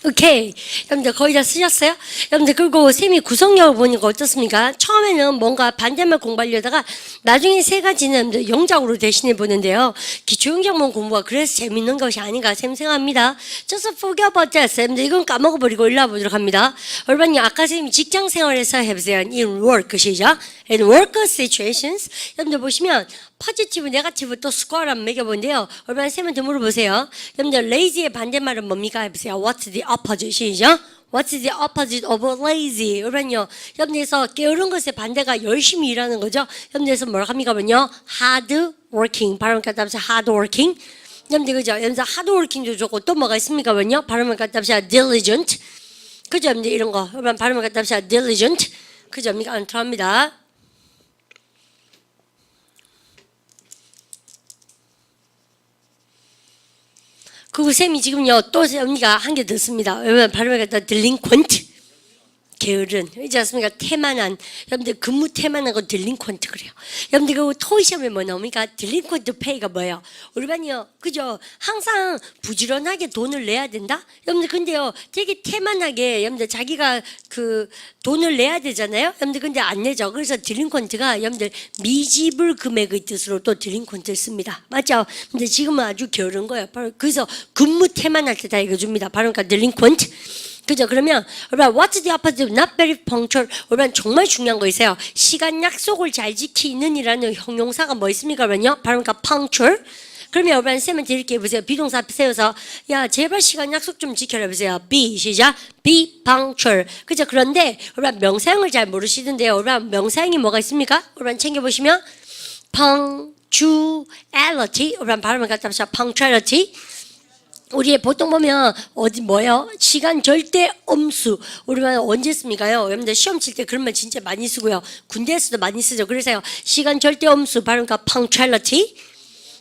오케이. 여러분들 거의 다 쓰셨어요? 여러분들 그리고 쌤이 구성력을 보니까 어떻습니까? 처음에는 뭔가 반대말 공부하려다가 나중에 세 가지는 여러분들 영작으로 대신해 보는데요. 기초 영작만 공부가 그래서 재밌는 것이 아닌가 생각합니다. Just forget about that. 여러분들 이건 까먹어버리고 일로 와보도록 합니다. 여러분 아까 쌤이 직장 생활에서 해보세요. In work 시작. In work situations. 여러분들 보시면 포지티브, 네거티브 또 스코어를 한번 매겨보는데요. 여러분 쌤한테 물어보세요. 여러분들 lazy의 반대말은 뭡니까? 해보세요. What's the opposite? 시작. What's the opposite of lazy? 여러분요. 여러분들에서 게으른 것의 반대가 열심히 일하는 거죠. 여러분들에서 뭐라고 합니까? 뭐요? hard working. 발음 갖다 합시다. hard working. 여러분들 그죠? 여러분들 hard working도 좋고 또 뭐가 있습니까? 뭐요? 발음을 갖다 합시다. diligent. 그죠? 여러분들 이런 거. 여러분 발음을 갖다 합시다. diligent. 그죠? 여러분들 안 들어갑니다. 그리고 쌤이 지금요 또 언니가 한 개 듣습니다. 왜냐면 발음을 갖다 delinquent, 게으른, 그렇지 않습니까? 태만한, 여러분들 근무 태만한 거 딜링컨트 그래요. 여러분들 그 토의 시험에 뭐 나옵니까? 딜링컨트 페이가 뭐예요? 우리 반이요, 그죠? 항상 부지런하게 돈을 내야 된다? 여러분들 근데요, 되게 태만하게 여러분들 자기가 그 돈을 내야 되잖아요. 여러분들 근데 안 내죠. 그래서 딜링컨트가 여러분들 미지불 금액의 뜻으로 또 딜링컨트를 씁니다. 맞죠? 근데 지금은 아주 게으른 거예요. 바로 그래서 근무 태만할 때 다 읽어줍니다. 바로 그러니까 딜링컨트. 그죠? 그러면 여러분 what's the opposite of not very punctual? 여러분 정말 중요한 거 있어요. 시간 약속을 잘 지키는 이라는 형용사가 뭐 있습니까? 그러면요. 바로 그러니까 punctual. 그러면 여러분 쌤한테 이렇게 해보세요. 비동사 앞에 세워서 야 제발 시간 약속 좀 지켜라 해보세요. be 시작. be punctual. 그죠? 그런데 여러분 명사형을 잘 모르시던데요. 여러분 명사형이 뭐가 있습니까? 여러분 챙겨보시면 punctuality. 여러분 발음을 갖다 합시다. punctuality. 우리 보통 보면 어디 뭐요? 시간 절대 엄수. 우리만 언제 씁니까요? 여러분들 시험 칠 때 그런 말 진짜 많이 쓰고요. 군대에서도 많이 쓰죠. 그래서요. 시간 절대 엄수 발음과 punctuality.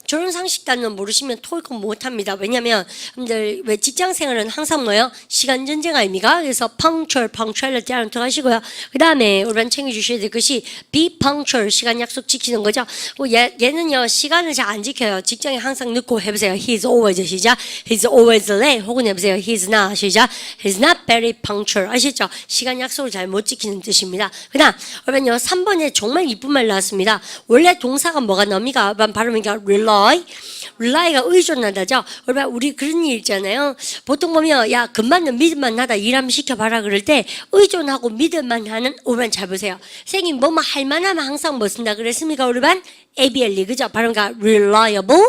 저런 상식단은 모르시면 토익은 못합니다. 왜냐하면 여러분들 왜 직장생활은 항상 뭐예요? 시간 전쟁 아닙니까? 그래서 punctuality 하나 더 하시고요. 그 다음에 여러분 챙겨주셔야 될 것이 be punctual, 시간 약속 지키는 거죠. 얘는요 시간을 잘 안 지켜요. 직장에 항상 늦고 해보세요. He's always 시작. He's always late. 혹은 해보세요. He's not 시작. He's not very punctual. 아시죠? 시간 약속을 잘 못 지키는 뜻입니다. 그 다음 여러분요 3번에 정말 이쁜 말 나왔습니다. 원래 동사가 뭐가 나옵니까? 발음이니까 rely가 의존하다죠. 우리 그런 일 있잖아요. 보통 보면 야 금만은 믿을만 하다 일 한번 시켜봐라 그럴 때 의존하고 믿을만 하는 우리 잘 보세요. 선생님 뭐뭐 할만하면 항상 뭐 쓴다 그랬습니까? 우리 반 ABLE 그죠? 발음가 reliable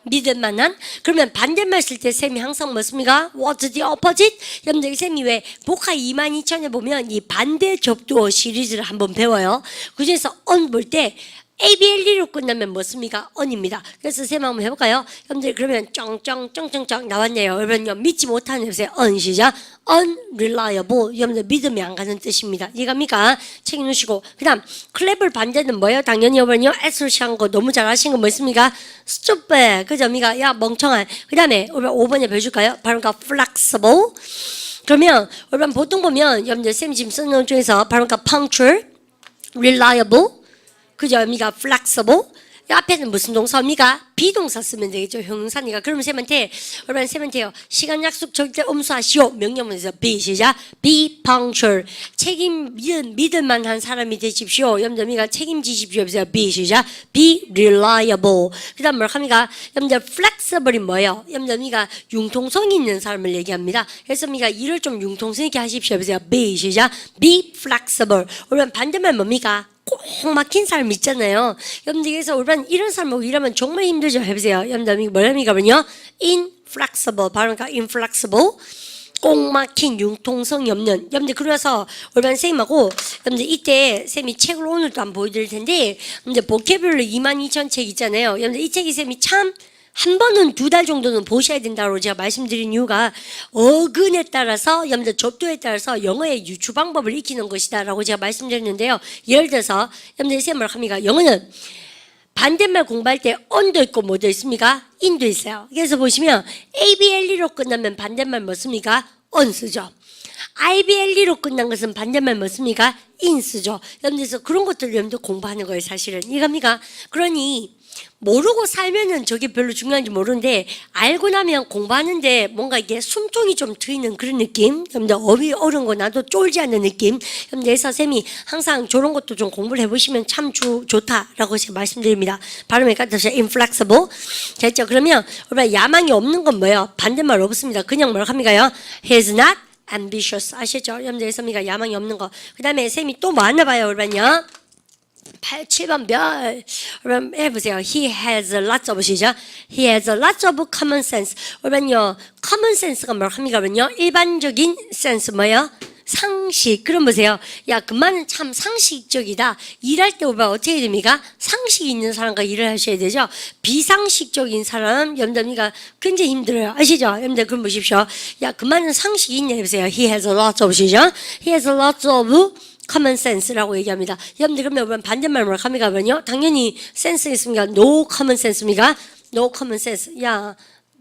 믿을만한. 그러면 반대말 쓸 때 쌤이 항상 뭐 씁니까? What's the opposite? 여러분들 쌤이 왜 복화 22,000에 보면 이 반대 접두어 시리즈를 한번 배워요. 그중에서 on 볼 때 ABLE로 끝나면 뭐습니까? on입니다. 그래서 쌤 한번 해볼까요? 여러분들 그러면 쩡쩡 나왔네요. 여러분요 믿지 못하는 해보세요. on 시작. unreliable. 여러분들 믿음이 안 가는 뜻입니다. 이해갑니까? 책 놓으시고. 그 다음 clever 반대는 뭐예요? 당연히 여러분요 assertion 거 너무 잘 아시는 거 뭐 있습니까? stupid. 그죠? 미가 야 멍청한. 그 다음에 여러분 5번에 배워줄까요? 바로 flexible. 그러면 여러분 보통 보면 여러분들 쌤 지금 쓰는 것 중에서 바로 punctual, reliable 그죠? 미가 flexible. 앞에는 무슨 동사입니까? 비동사 쓰면 되겠죠. 형용사니까. 그러면 쌤한테 여러분 쌤한테요. 시간 약속 절대 엄수하시오. 명령문에서 be 시작. be punctual. 믿을 만한 사람이 되십시오. 여러분들 미가 책임지십시오. 그래서 be 시작. be reliable. 그다음 뭐라 합니까? 여러분들 flexible이 뭐예요? 여러분들 미가 융통성 있는 사람을 얘기합니다. 그래서 미가 일을 좀 융통성 있게 하십시오. 그래서 be 시작. be flexible. 여러분 반대말 뭡니까? 꼭 막힌 사람 있잖아요. 여러분들 그래서 우리는 이런 사람하고 일하면 정말 힘들죠. 해보세요. 여러분들 뭐랍니까요? inflexible 발음가 inflexible 꼭 막힌 융통성이 없는. 여러분들 그래서 우리 쌤하고 여러분들 이때 쌤이 책을 오늘도 한번 보여드릴 텐데 여러분들 보케뷸러 22,000책 있잖아요. 여러분들 이 책이 쌤이 참 한 번은 2달 정도는 보셔야 된다고 제가 말씀드린 이유가 어근에 따라서 여러분들 접두에 따라서 영어의 유추 방법을 익히는 것이다 라고 제가 말씀드렸는데요. 예를 들어서 여러분들 쌤 뭐라고 합니까? 영어는 반대말 공부할 때 on도 있고 뭐도 있습니까? in도 있어요. 그래서 보시면 ABLE로 끝나면 반대말 뭐습니까? on 쓰죠. IBLE로 끝난 것은 반대말 뭐습니까? in 쓰죠. 여러분들 그런 것들 여러분들 공부하는 거예요. 사실은 이겁니까? 그러니 모르고 살면은 저게 별로 중요한지 모르는데 알고 나면 공부하는데 뭔가 이게 숨통이 좀 트이는 그런 느낌. 여러분들 업이 어려운 거 나도 쫄지 않는 느낌. 여러분들 선생님이 항상 저런 것도 좀 공부를 해보시면 참 좋다라고 제가 말씀드립니다. 발음에 까다서 inflexible. 자, 있죠. 그러면 여러분 야망이 없는 건 뭐예요? 반대말 없습니다. 그냥 뭐라고 합니까요? He is not ambitious. 아시죠? 여러분들 선생님이 야망이 없는 거. 그 다음에 쌤이 또 뭐 하나 봐요, 여러분요. 7번 별 여러분 해보세요. He has lots of 시죠. He has lots of common sense. 여러분요 common sense가 뭐라고 합니까? 여러분요 일반적인 sense 뭐예요? 상식. 그럼 보세요. 야 그만은 참 상식적이다. 일할 때 오빠 어떻게 됩니까? 상식 있는 사람과 일을 하셔야 되죠. 비상식적인 사람 여러분들 굉장히 힘들어요. 아시죠? 여러분들 그럼 보십시오. 야 그만은 상식이 있냐 해보세요. He has lots of 시죠. He has lots of common sense라고 얘기합니다. 여러분들 그러면 반대말 뭐라고 합니까? 당연히 센스 있습니까? No common sense입니까? No common sense. 야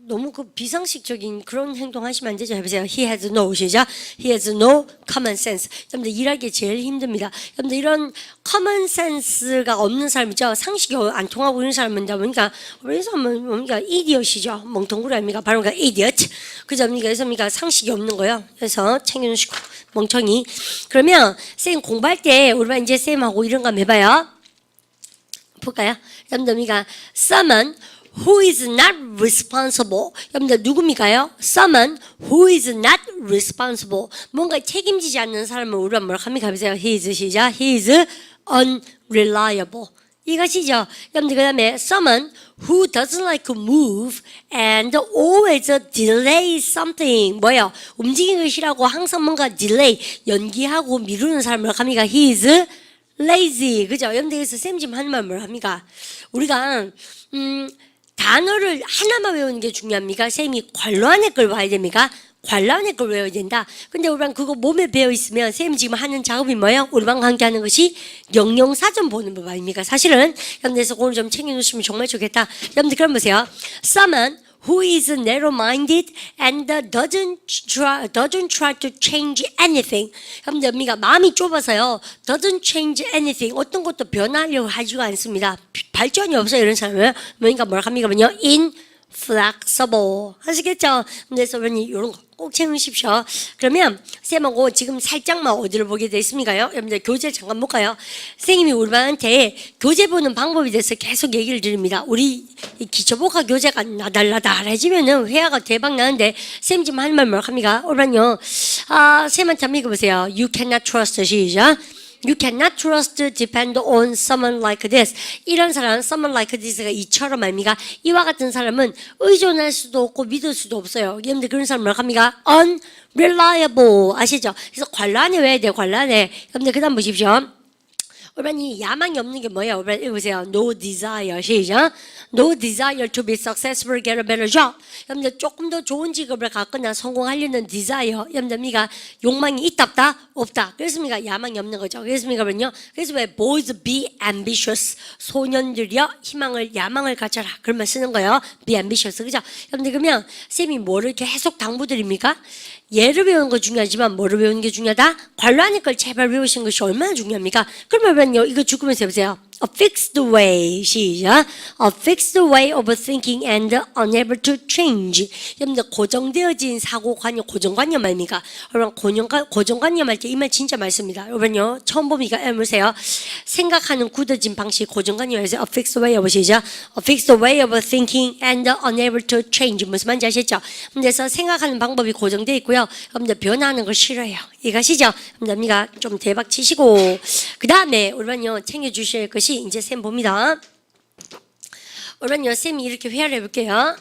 너무 그 비상식적인 그런 행동 하시면 안 되죠. 해보세요. He has no, 시작. He has no common sense. 여러분들 일하기 제일 힘듭니다. 여러분들 이런 common sense가 없는 사람이죠. 상식이 안 통하고 있는 사람은 보니까 우리 사람은 뭡니까 idiot이죠. 멍텅구리 아닙니까? 바로 그러니까 idiot. 그죠? 그래서 상식이 없는 거예요. 그래서 챙겨주시고 멍청이. 그러면 쌤 공부할 때 우리가 이제 쌤하고 이런 거 한번 해봐요. 볼까요? 여러분들 someone who is not responsible. 여러분들 누굽니까요? Someone who is not responsible. 뭔가 책임지지 않는 사람을 우리가 뭐라고 합니까? 보세요. He is, 시작. He is unreliable. 이것이죠. 여러분들 그 다음에 someone who doesn't like to move and always delay something. 뭐예요? 움직이는 것이라고 항상 뭔가 delay, 연기하고 미루는 사람을 뭐라고 합니까? He is lazy. 그죠? 여러분들 그래서 쌤 지금 하는 말 뭐라 합니까? 우리가 단어를 하나만 외우는 게 중요합니까? 쌤이 관로 안에 걸 봐야 됩니까? 관로 안에 걸 외워야 된다. 근데 우리랑 그거 몸에 배어 있으면 쌤이 지금 하는 작업이 뭐예요? 우리랑 함께 하는 것이 영영사전 보는 법 아닙니까? 사실은 여러분들 오늘 좀 챙겨주시면 정말 좋겠다. 여러분들 그럼 보세요. Someone who is narrow-minded and doesn't try to change anything. 여러분들 마음이 좁아서요. Doesn't change anything. 어떤 것도 변하려고 하지가 않습니다. 발전이 없어요. 이런 사람은 뭐라 합니까? inflexible. 아시겠죠? 그래서 이런 거 꼭 채우십시오. 그러면 쌤하고 지금 살짝만 어디를 보게 돼 있습니까요? 여러분들 교재 잠깐 볼까요? 선생님이 우리한테 교재 보는 방법에 대해서 계속 얘기를 드립니다. 우리 기초복화 교재가 나달라달해지면은 회화가 대박 나는데 쌤 지금 하는 말 뭐라고 합니까? 오늘은요. 쌤한테 한번 읽어보세요. You cannot trust, 시작. You cannot trust, depend on someone like this. 이런 사람, someone like this가 이처럼 아닙니까? 이와 같은 사람은 의존할 수도 없고 믿을 수도 없어요. 여러분들 그런 사람 뭐라고 합니까? unreliable. 아시죠? 그래서 관로 안에 외워야 돼요. 관로 안에. 여러분들 그 다음 보십시오. 우리는 야망이 없는 게 뭐예요? 우리 읽으세요. No desire. 시작. No desire to be successful, get a better job. 여러분들 조금 더 좋은 직업을 갖거나 성공하려는 desire. 여러분들 욕망이 있다 없다? 없다. 그렇습니까? 야망이 없는 거죠. 그렇습니까? 그래서 왜 boys be ambitious. 소년들이여 야망을 갖춰라. 그런 말 쓰는 거예요. be ambitious. 그죠? 여러분들 그러면 쌤이 뭐를 계속 당부드립니까? 예를 배우는 거 중요하지만 뭐를 배우는 게 중요하다? 관로 안에 걸 제발 배우시는 것이 얼마나 중요합니까? 그러면 이거 죽으면서 해보세요. A fixed way, 시작. A fixed way of thinking and unable to change. 여러분들 고정되어진 사고관념, 고정관념 아닙니까? 여러분 고정관념 할 때 이 말 진짜 많습니다. 여러분요 처음 보니까 보세요. 생각하는 굳어진 방식, 고정관념에서 A fixed way of, 시작. A fixed way of thinking and unable to change. 무슨 말인지 아시죠? 그래서 생각하는 방법이 고정되어 있고요. 여러분들 변하는 걸 싫어해요. 이것이죠? 여러분들 좀 대박 치시고 그 다음에 우리는요 챙겨주실 것이 이제 쌤 봅니다. 우리는요 쌤이 이렇게 회화를 해볼게요.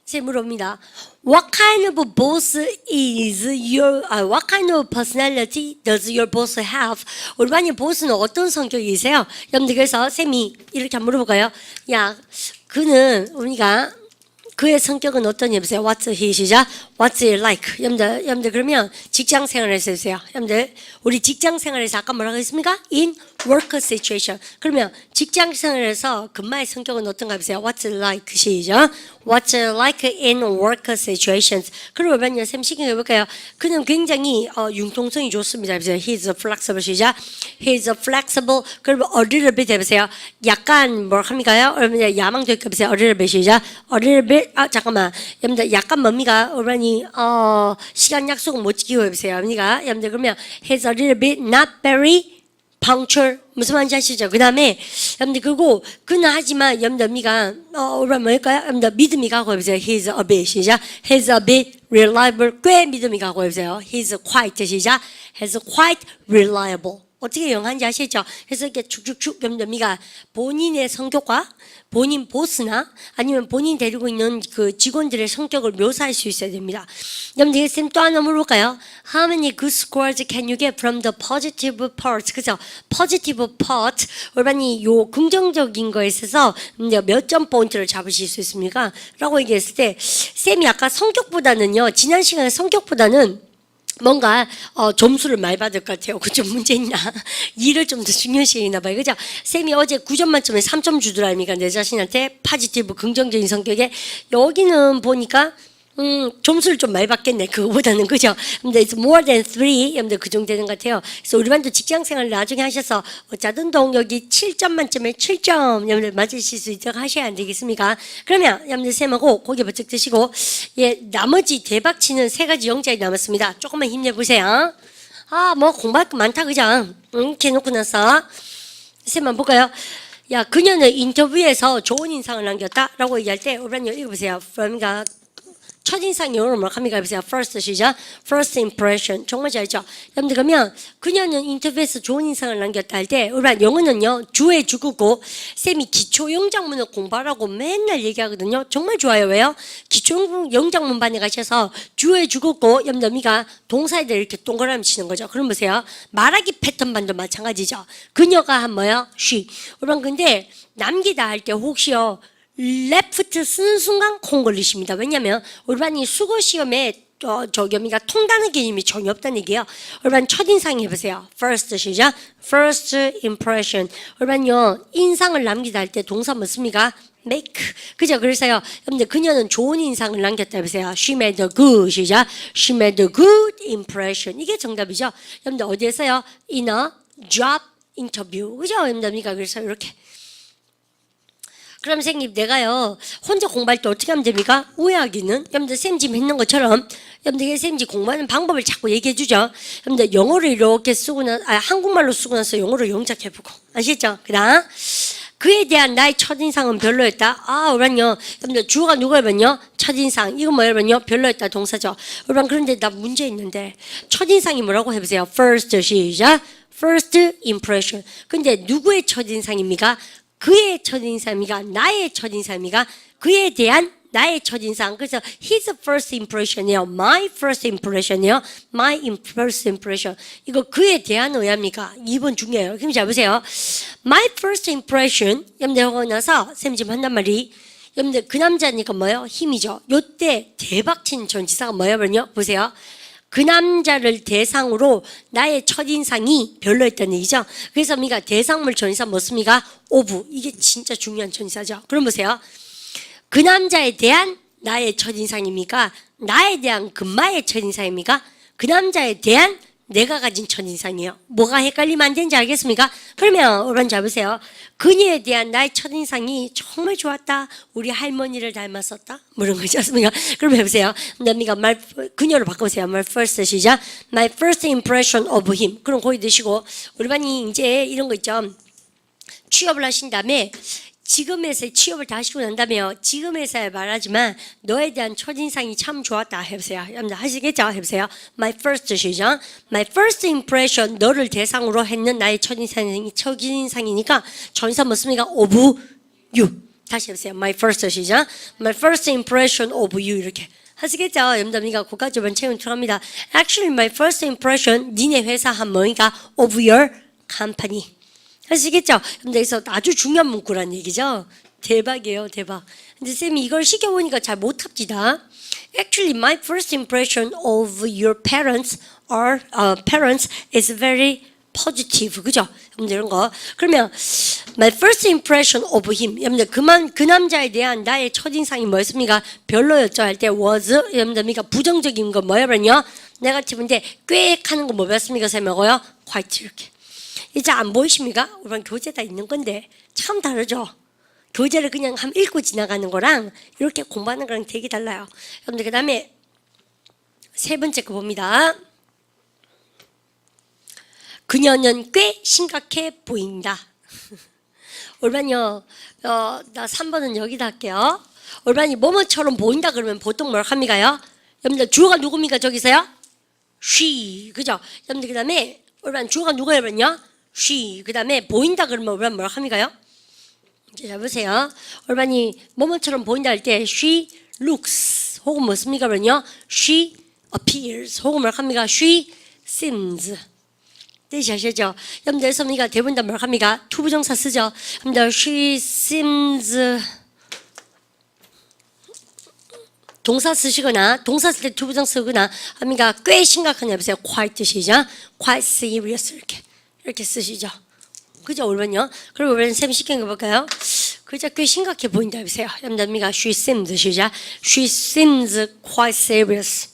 쌤 물어봅니다. What kind of boss is your? What kind of personality does your boss have? 우리반의 보스는 어떤 성격이세요? 여러분들 그래서 쌤이 이렇게 한번 물어볼까요? 야, 그는 우리가 그의 성격은 어떠냐 보세요. What's he, 시작. What's he like? 여러분들 그러면 직장 생활에서 해주세요. 여러분들 우리 직장 생활에서 아까 뭐라고 했습니까? In work situation. 그러면 직장 생활에서 금마의 성격은 어떤가 보세요. What's it like, 시작. What's it like in work situations. 그러면 쌤 시경 해볼까요? 그는 굉장히 융통성이 좋습니다. 보세요. He's flexible, 시작. He's flexible. 그러면 a little bit 해보세요. 약간 뭐 합니까요? 여러분들 야망도 있게 보세요. A little bit, 시작. A little bit. 잠깐만. 여러분들 약간 뭡니까? 여러분이 시간 약속은 못 지키고 해보세요. 여러분들 그러면 he's a little bit not very punctual. 무슨 말인지 아시죠? 그 다음에 여러분들 그리고 그는 하지만 여러분들 우리가 뭘까요? 여러분들 믿음이 가고 해보세요. He's a bit, 시작. He's a bit reliable. 꽤 믿음이 가고 해보세요. He's quite, 시작. He's quite reliable. 어떻게 영어하는지 아시죠? 그래서 이렇게 축축축 여러분들 본인의 성격과 본인 보스나 아니면 본인 데리고 있는 그 직원들의 성격을 묘사할 수 있어야 됩니다. 여러분들 쌤 또 하나 물어볼까요? How many good scores can you get from the positive parts? 그죠? positive part. 여러분이 요 긍정적인 거에 있어서 몇 점 포인트를 잡으실 수 있습니까? 라고 얘기했을 때 쌤이 아까 성격보다는요. 지난 시간에 성격보다는 뭔가 점수를 많이 받을 것 같아요. 그 좀 문제 있나? 일을 좀 더 중요시 했나 봐요. 그죠? 쌤이 어제 9점 만점에 3점 주더라니까 내 자신한테 파지티브 긍정적인 성격에 여기는 보니까 점수를 좀 많이 받겠네. 그거보다는 그죠? 근데 it's more than 3. 여러분들 그 정도 되는 것 같아요. 그래서 우리 반도 직장생활 나중에 하셔서 자등동 여기 7점 만점에 7점 여러분들 맞으실 수 있도록 하셔야 안 되겠습니까? 그러면 여러분들 쌤하고 고개 버쩍 드시고 나머지 대박치는 3가지 영장이 남았습니다. 조금만 힘내보세요. 뭐 공부할 거 많다 그죠? 이렇게 해놓고 나서 쌤만 볼까요? 그녀는 인터뷰에서 좋은 인상을 남겼다라고 얘기할 때 우리 읽어보세요. from가 첫인상 영어로 뭐라고 합니까? 해보세요. First 시작. First impression. 정말 잘죠? 여러분들 그러면 그녀는 인터뷰에서 좋은 인상을 남겼다 할 때 우리 영어는요. 주에 죽고 쌤이 기초 영장문을 공부하라고 맨날 얘기하거든요. 정말 좋아요. 왜요? 기초 영장문 반에 가셔서 주에 죽고 여러분들 동사에다 이렇게 동그라미 치는 거죠. 그럼 보세요. 말하기 패턴 반도 마찬가지죠. 그녀가 한 뭐요? she. 여러분 근데 남기다 할 때 혹시요. 레프트 쓰는 순간 콩 걸리십니다. 왜냐하면 우리 반이 수거 시험에 여기가 통단의 개념이 전혀 없다는 얘기예요. 우리 반 첫인상 해보세요. First 시작. First impression. 우리 반요 인상을 남기다 할 때 동사 뭐 씁니까? make. 그죠? 그래서요. 여러분들 그녀는 좋은 인상을 남겼다 해보세요. She made a good 시작. She made a good impression. 이게 정답이죠. 여러분들 어디에서요? In a job interview. 그죠? 여러분들 그래서 이렇게. 그럼 선생님 내가요 혼자 공부할 때 어떻게 하면 됩니까? 오해하기는 여러분들 쌤 지금 했는 것처럼 여러분들 쌤 지금 공부하는 방법을 자꾸 얘기해 주죠. 여러분들 영어를 이렇게 쓰고 한국말로 쓰고 나서 영어로 영작해보고 아시죠? 그다음 그에 대한 나의 첫인상은 별로였다. 우리는요 여러분들 주어가 누구냐면요 첫인상 이건 뭐냐면요 별로였다 동사죠. 여러분 그런데 나 문제 있는데 첫인상이 뭐라고 해보세요. First 시작. First impression. 근데 누구의 첫인상입니까? 그의 첫인상이가 나의 첫인상이가 그에 대한 나의 첫인상. 그래서 his first impression이요. my first impression이요. my first impression. 이거 그에 대한 의합니까? 2번 중요해요. 그럼 잘 보세요. my first impression. 여러분들 하고 나서 쌤 지금 한단 말이 여러분들 그 남자니까 뭐예요? 힘이죠. 요때 대박친 전치사가 뭐냐면요. 보세요. 그 남자를 대상으로 나의 첫인상이 별로였다는 얘기죠. 그래서 우리가 대상물 전치사 뭐 씁니까? of. 이게 진짜 중요한 전치사죠. 그럼 보세요. 그 남자에 대한 나의 첫인상입니까? 나에 대한 금마의 첫인상입니까? 그 남자에 대한 내가 가진 첫인상이에요. 뭐가 헷갈리면 안 되는지 알겠습니까? 그러면 여러분 잡으세요. 그녀에 대한 나의 첫인상이 정말 좋았다. 우리 할머니를 닮았었다. 뭐 이런 거지 않습니까? 그럼 해보세요. 내가 그녀로 바꿔보세요. My first 시작. My first impression of him. 그럼 거기 드시고 우리 반이 이제 이런 거 있죠. 취업을 하신 다음에 지금 회사에 취업을 다 하시고 난 다음에요. 지금 회사에 말하지만 너에 대한 첫인상이 참 좋았다 해보세요. 여러분들 하시겠죠? 해보세요. My first 시작. My first impression 너를 대상으로 했는 나의 첫인상이니까 전사 뭐 씁니까? Of you. 다시 해보세요. My first 시작. My first impression of you 이렇게. 하시겠죠? 여러분들 고가적인 체험 들어갑니다. Actually my first impression 니네 회사 한 뭐니까 of your company. 하시겠죠? 그래서 아주 중요한 문구란 얘기죠. 대박이에요, 대박. 근데 쌤이 이걸 시켜보니까 잘 못합니다. Actually, my first impression of your parents is very positive. 그죠? 여러분들 이런 거. 그러면 my first impression of him. 여러분들 그 남자에 대한 나의 첫인상이 뭐였습니까? 별로였죠. 할 때 was. 여러분들 부정적인 거 뭐냐면요. 네거티브인데 꽤 하는 거 뭐 배웠습니까? 쌤하고요. quite 이렇게. 이제 안 보이십니까? 우리는 교재다 있는 건데 참 다르죠. 교재를 그냥 한번 읽고 지나가는 거랑 이렇게 공부하는 거랑 되게 달라요. 여러분들 그 다음에 세 번째 거 봅니다. 그녀는 꽤 심각해 보인다. 올반요. 나 3번은 여기다 할게요. 올반이 뭐뭐처럼 보인다 그러면 보통 뭘 합니까요? 여러분들 주어가 누굽니까? 저기서요? she. 그죠? 여러분들 그 다음에 올반 주어가 누구냐면요? she. 그 다음에 보인다 그러면 올반 뭘 합니까요? 이제 잡으세요. 올반이 뭐뭐처럼 보인다 할 때 she looks 혹은 뭐 씁니까? 그러면요? she appears 혹은 뭘 합니까? she seems. 뜻이 아시죠? 여러분들 섭니까? 대부분 다 뭘 합니까? 투부정사 쓰죠? 여러분들 she seems 동사 쓰시거나 동사 쓸 때 두 부정 쓰거나 합니까? 꽤 심각한 해보세요. quite 시작. quite serious 이렇게 쓰시죠. 그죠? 올면요. 그리고 올면 쌤 시킨 거 볼까요? 그저 꽤 심각해 보인다 해보세요. 여러분들 she seems 시작. she seems quite serious.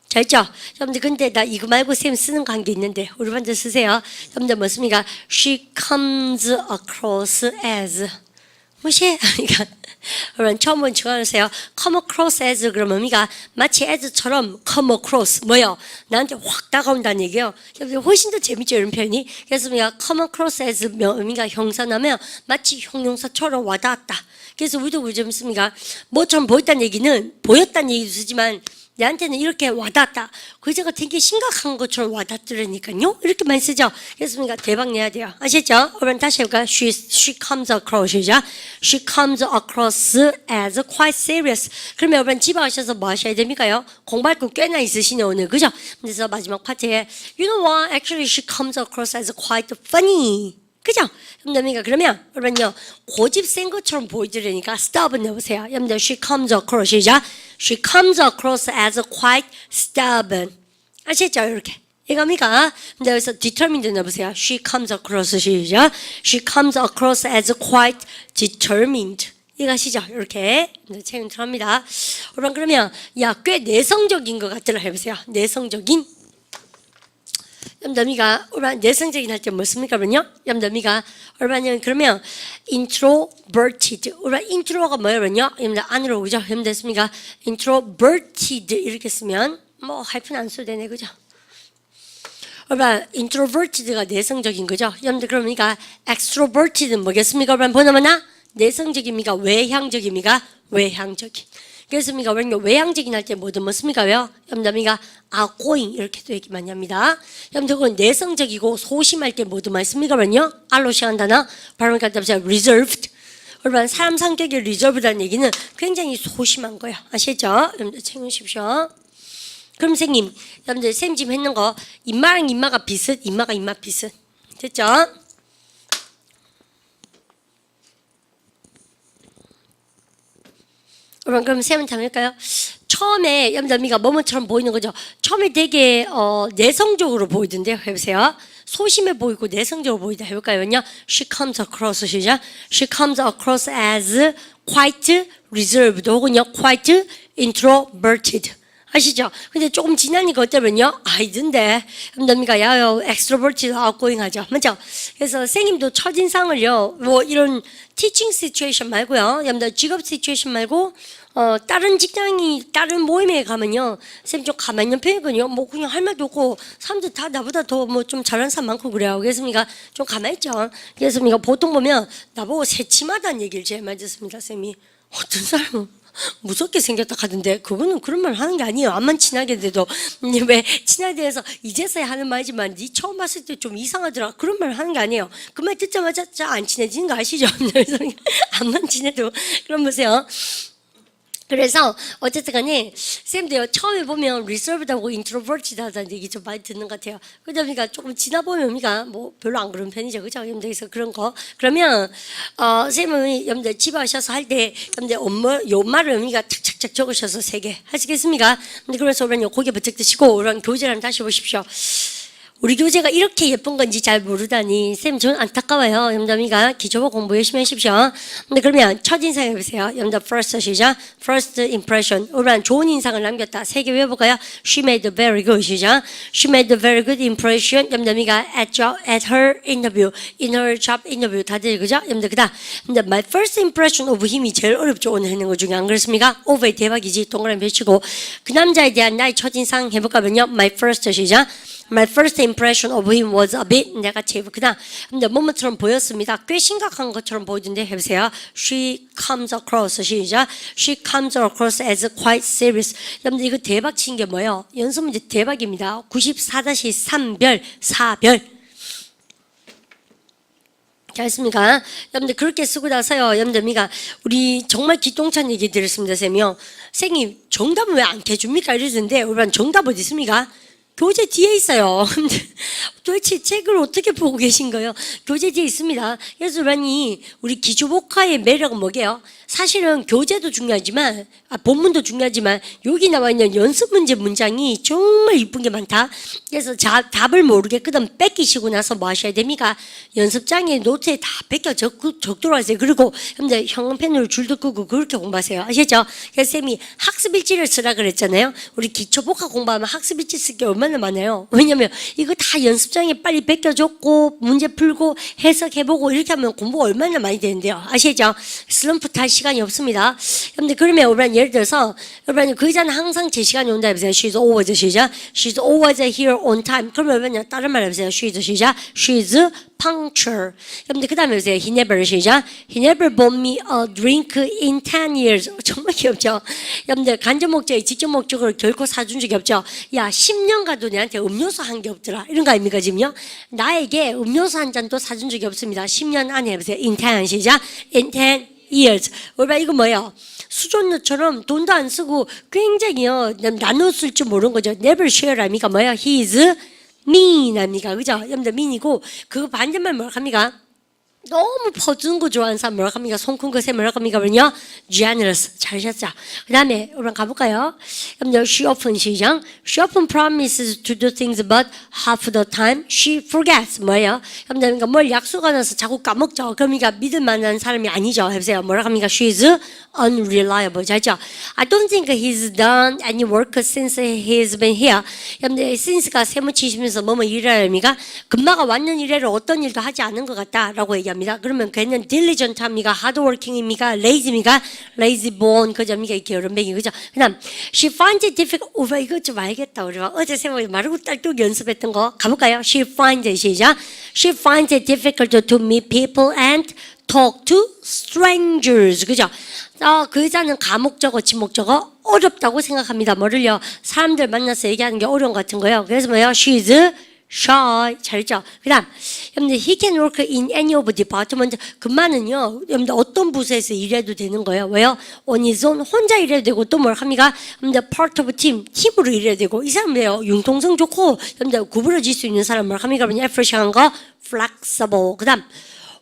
잘했죠? 여러분들 근데 나 이거 말고 쌤 쓰는 관계 있는데 우리 반대 쓰세요. 여러분들 뭐습니까? She comes across as 무시해? 그러니까 여러분 처음 본 중간에서요. come across as 그러면 의미가 마치 as처럼 come across 뭐요? 나한테 확 다가온다는 얘기예요. 여러분들 훨씬 더 재밌죠 이런 표현이. 그래서 우리가 come across as 의미가 형사나면 마치 형용사처럼 와닿았다. 그래서 우리도 왜 좀 씁니까? 뭐처럼 보였다는 얘기는 보였다는 얘기도 쓰지만 내한테는 이렇게 와닿았다. 그저가 되게 심각한 것처럼 와닿더라니까요. 이렇게 많이 쓰죠. 그래서 우리가 대박 내야 돼요. 아시죠? 그럼 다시 해볼까요? She comes across. She comes across as quite serious. 그러면 여러분 집에 가셔서 뭐 하셔야 됩니까요? 공부할 거 꽤나 있으시네 오늘. 그죠? 그래서 마지막 파트에 You know what? Actually she comes across as quite funny. 그죠? 여러분들 그러면 여러분요 고집 센 것처럼 보이더라니까 stubborn 넣으세요. 여러분들 she comes across 시작. She comes across as quite stubborn. 아시죠? 이렇게 이겁니까? 근데 여기서 determined 넣어보세요. She comes across 시작. She comes across as quite determined. 이거 아시죠? 이렇게 책임 들어갑니다. 여러분 그러면 꽤 내성적인 것 같더라 해보세요. 내성적인. 여러분들미가 얼마나 내성적인 할 때 뭐습니까? 그러면요? 여러분들미가 얼마나 그러면 introverted. 얼마나 intro가 뭐예요? 그러면요? 여러분들 안으로 오죠? 여러분들 됐습니까? introverted 이렇게 쓰면 뭐 하이픈 안 써도 되네, 그죠? 얼마나 introverted가 내성적인 거죠? 여러분들 그러니까 extroverted는 뭐겠습니까? 얼마나 보나마나 내성적입니까? 외향적입니까? 외향적인. 그래서 우리가 외향적인 할 때 뭐든 뭐습니까? 왜요? 여러분들 outgoing 이렇게 또 얘기 많이 합니다. 여러분들 그건 내성적이고 소심할 때 뭐든 많습니까? 그러면요 알로 시작한 단어 발음 갖다 보세요. reserved. 여러분 사람 성격이 reserved라는 얘기는 굉장히 소심한 거예요. 아시죠? 여러분들 챙기십시오. 그럼 선생님 여러분들 쌤 지금 했는 거 인마랑 인마가 비슷, 인마가 인마 비슷. 됐죠? 여러분 그럼 쌤은 담을까요? 처음에 여러분들 뭐뭐처럼 보이는 거죠. 처음에 되게 내성적으로 보이던데요. 해보세요. 소심해 보이고 내성적으로 보이다 해볼까요? She comes across 시작. She comes across as quite reserved 혹은요 quite introverted. 아시죠? 근데 조금 지나니까 어쩌면요 아이던데 여러분들 야요 extroverted outgoing 하죠. 맞죠? 그래서 선생님도 첫인상을요 뭐 이런 teaching situation 말고요 여러분들 직업 situation 말고 다른 직장이 다른 모임에 가면요 쌤 좀 가만히 있는 편이거든요. 뭐 그냥 할 말도 없고 사람들 다 나보다 더 뭐 좀 잘하는 사람 많고 그래요. 그래서 좀 가만히 있죠. 그래서 보통 보면 나보고 새침하다는 얘기를 제일 많이 듣습니다. 쌤이 어떤 사람은 무섭게 생겼다 하던데 그거는 그런 말 하는 게 아니에요. 암만 친하게 돼도 왜 친하게 돼서 이제서야 하는 말이지만 네 처음 봤을 때 좀 이상하더라 그런 말 하는 게 아니에요. 그 말 듣자마자 안 친해지는 거 아시죠? 그래서 암만 친해도 그럼 보세요. 그래서 어쨌든 간에 쌤도요 처음에 보면 reserved하고 introverted하다는 얘기 좀 많이 듣는 것 같아요. 그러다 보니까 조금 지나 보면 우리가 뭐 별로 안 그런 편이죠, 그죠? 여러분들께서 그런 거 그러면 쌤은 여러분들 집에 가셔서 할 때 여러분들 요 말을 의미가 착착착 적으셔서 3개 하시겠습니까? 그래서 그러면 고개 버쩍 드시고 그런 교재를 다시 보십시오. 우리 교재가 이렇게 예쁜 건지 잘 모르다니 쌤 저는 안타까워요. 여러분들이가 기초보 공부 열심히 하십시오. 근데 그러면 첫인상 해보세요. 여러분들 first 시작. first impression. 우리는 좋은 인상을 남겼다. 3개 외워볼까요? She made a very good 시작. She made a very good impression. 여러분들이가 at her interview, in her job interview 다들 그죠? 여러분들 그다음 my first impression of him이 제일 어렵죠. 오늘 하는 것 중에 안 그렇습니까? over의 대박이지. 동그라미 배치고 그 남자에 대한 나의 첫인상 해볼까면요. my first 시작. My first impression of him was a bit negative. 그다음 근데 뭐뭐처럼 보였습니다. 꽤 심각한 것처럼 보이던데 해보세요. She comes across 시작. She comes across as quite serious. 여러분들 이거 대박 친 게 뭐예요? 연습 문제 대박입니다. 94-3별 4별. 잘했습니까? 여러분들 그렇게 쓰고 나서요. 여러분들 우리 정말 기똥찬 얘기 들었습니다. 쌤이요. 선생님 정답은 왜 안 해줍니까? 이러던데 여러분 정답 어디 있습니까? 교재 뒤에 있어요. 도대체 책을 어떻게 보고 계신 거예요? 교재지에 있습니다. 그래서 여러분이 우리 기초복화의 매력은 뭐게요? 사실은 교재도 중요하지만 본문도 중요하지만 여기 나와 있는 연습 문제 문장이 정말 이쁜 게 많다. 그래서 답을 모르겠거든 뺏기시고 나서 뭐 하셔야 됩니까? 연습장에 노트에 다 뺏겨 적도록 하세요. 그리고 여러분들 형광펜으로 줄도 끄고 그렇게 공부하세요. 아시죠? 그래서 쌤이 학습일지를 쓰라 그랬잖아요. 우리 기초복화 공부하면 학습일지 쓸 게 얼마나 많아요. 왜냐면 이거 다 연습장에 빨리 뺏겨줬고 문제 풀고 해석해보고 이렇게 하면 공부가 얼마나 많이 되는데요. 아시죠? 슬럼프 탈 시간이 없습니다. 여러분들 그러면 여러분 예를 들어서 여러분 그 의자는 항상 제 시간이 온다 해보세요. She's always 시작. She's always here on time. 그러면 여러분 다른 말 해보세요. She's 시작. She's punctual. 여러분들 그 다음에 해보세요. He never 시작. He never bought me a drink in 10 years. 정말 귀엽죠? 여러분들 간접 목적이 직접 목적으로 결코 사준 적이 없죠. 야 10년 가도 내한테 음료수 한 개 없더라. 이런 거 아닙니까 지금요? 나에게 음료수 한 잔도 사준 적이 없습니다. 10년 안에 해보세요. In 10 시작. In 10 years. 얼마 이거 뭐예요? 수존료처럼 돈도 안 쓰고 굉장히요 나눠 쓸 줄 모르는 거죠. Never share 합니까? 뭐야? He is mean 합니까? 그죠? 여러분들 mean이고 그거 반대말 뭐라 합니까? 너무 퍼주는 거 좋아하는 사람 뭐라 합니까? 손 큰 것에 뭐라 합니까? 그러냐? generous. 잘하셨죠? 그 다음에 우리 가볼까요? 여러분들 she often 시작. She often promises to do things but half the time she forgets. 뭐예요? 여러분들 그러니까 뭘 약속하면서 자꾸 까먹죠. 그러니까 믿을 만한 사람이 아니죠. 해보세요. 뭐라 합니까? She's unreliable. 잘죠? I don't think he's done any work since he's been here. 여러분들 since가 세무치시면서 뭐뭐 일해야 합니까? 금마가 왔는 이래로 어떤 일도 하지 않은 것 같다라고 얘기합니다. 그러면 걔는 diligent 합니까? hardworking입니까? lazy입니까? lazyborn 그점이가 이렇게 여러 명이 그죠? 그다음 she finds it difficult. 우와 이거 좀 알겠다 우리가 어제 쌤이 마르고 딸뚝 연습했던 거 가볼까요? She finds it 시작. She finds it difficult to meet people and talk to strangers. 그죠? 그 여자는 가목적어, 지목적어 어렵다고 생각합니다. 뭐를요? 사람들 만나서 얘기하는 게 어려운 것 같은 거예요. 그래서 뭐예요? She's shy. 잘했죠? 그 다음, 여러분들, he can work in any of department. 그만은요, 여러분들 어떤 부서에서 일해도 되는 거예요. 왜요? on his own, 혼자 일해도 되고, 또 뭘 합니까? 여러분들, part of team, 팀으로 일해도 되고, 이 사람은요, 융통성 좋고, 여러분들, 구부러질 수 있는 사람 뭘 합니까? 그러면 effort한 거, flexible. 그 다음,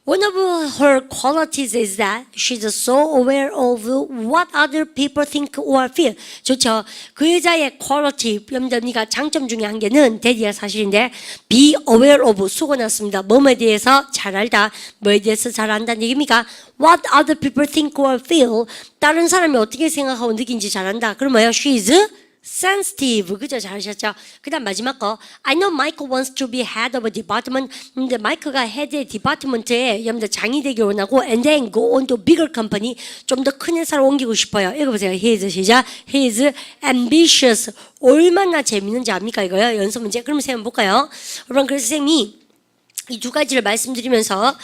one of her qualities is that she's so aware of what other people think or feel. 좋죠. 그 여자의 quality, 여러분들 장점 중에 한 개는 대디야 사실인데 be aware of 수고났습니다. 뭐에 대해서 잘 알다, 뭐에 대해서 잘 안다는 얘기입니까? What other people think or feel. 다른 사람이 어떻게 생각하고 느낀지 잘 안다. 그럼 뭐예요? She's sensitive. 그죠? 잘하셨죠? 그 다음 마지막 거. I know Mike wants to be head of a department. 근데 마이크가 헤드의 디파트먼트에 여러분들 장이 되기 원하고 and then go on to bigger company. 좀 더 큰 회사로 옮기고 싶어요. 읽어보세요. He is 시작. He is ambitious. 얼마나 재밌는지 압니까? 이거요? 연습 문제. 그럼 쌤 볼까요? 여러분 그래서 쌤이 이 두 가지를 말씀드리면서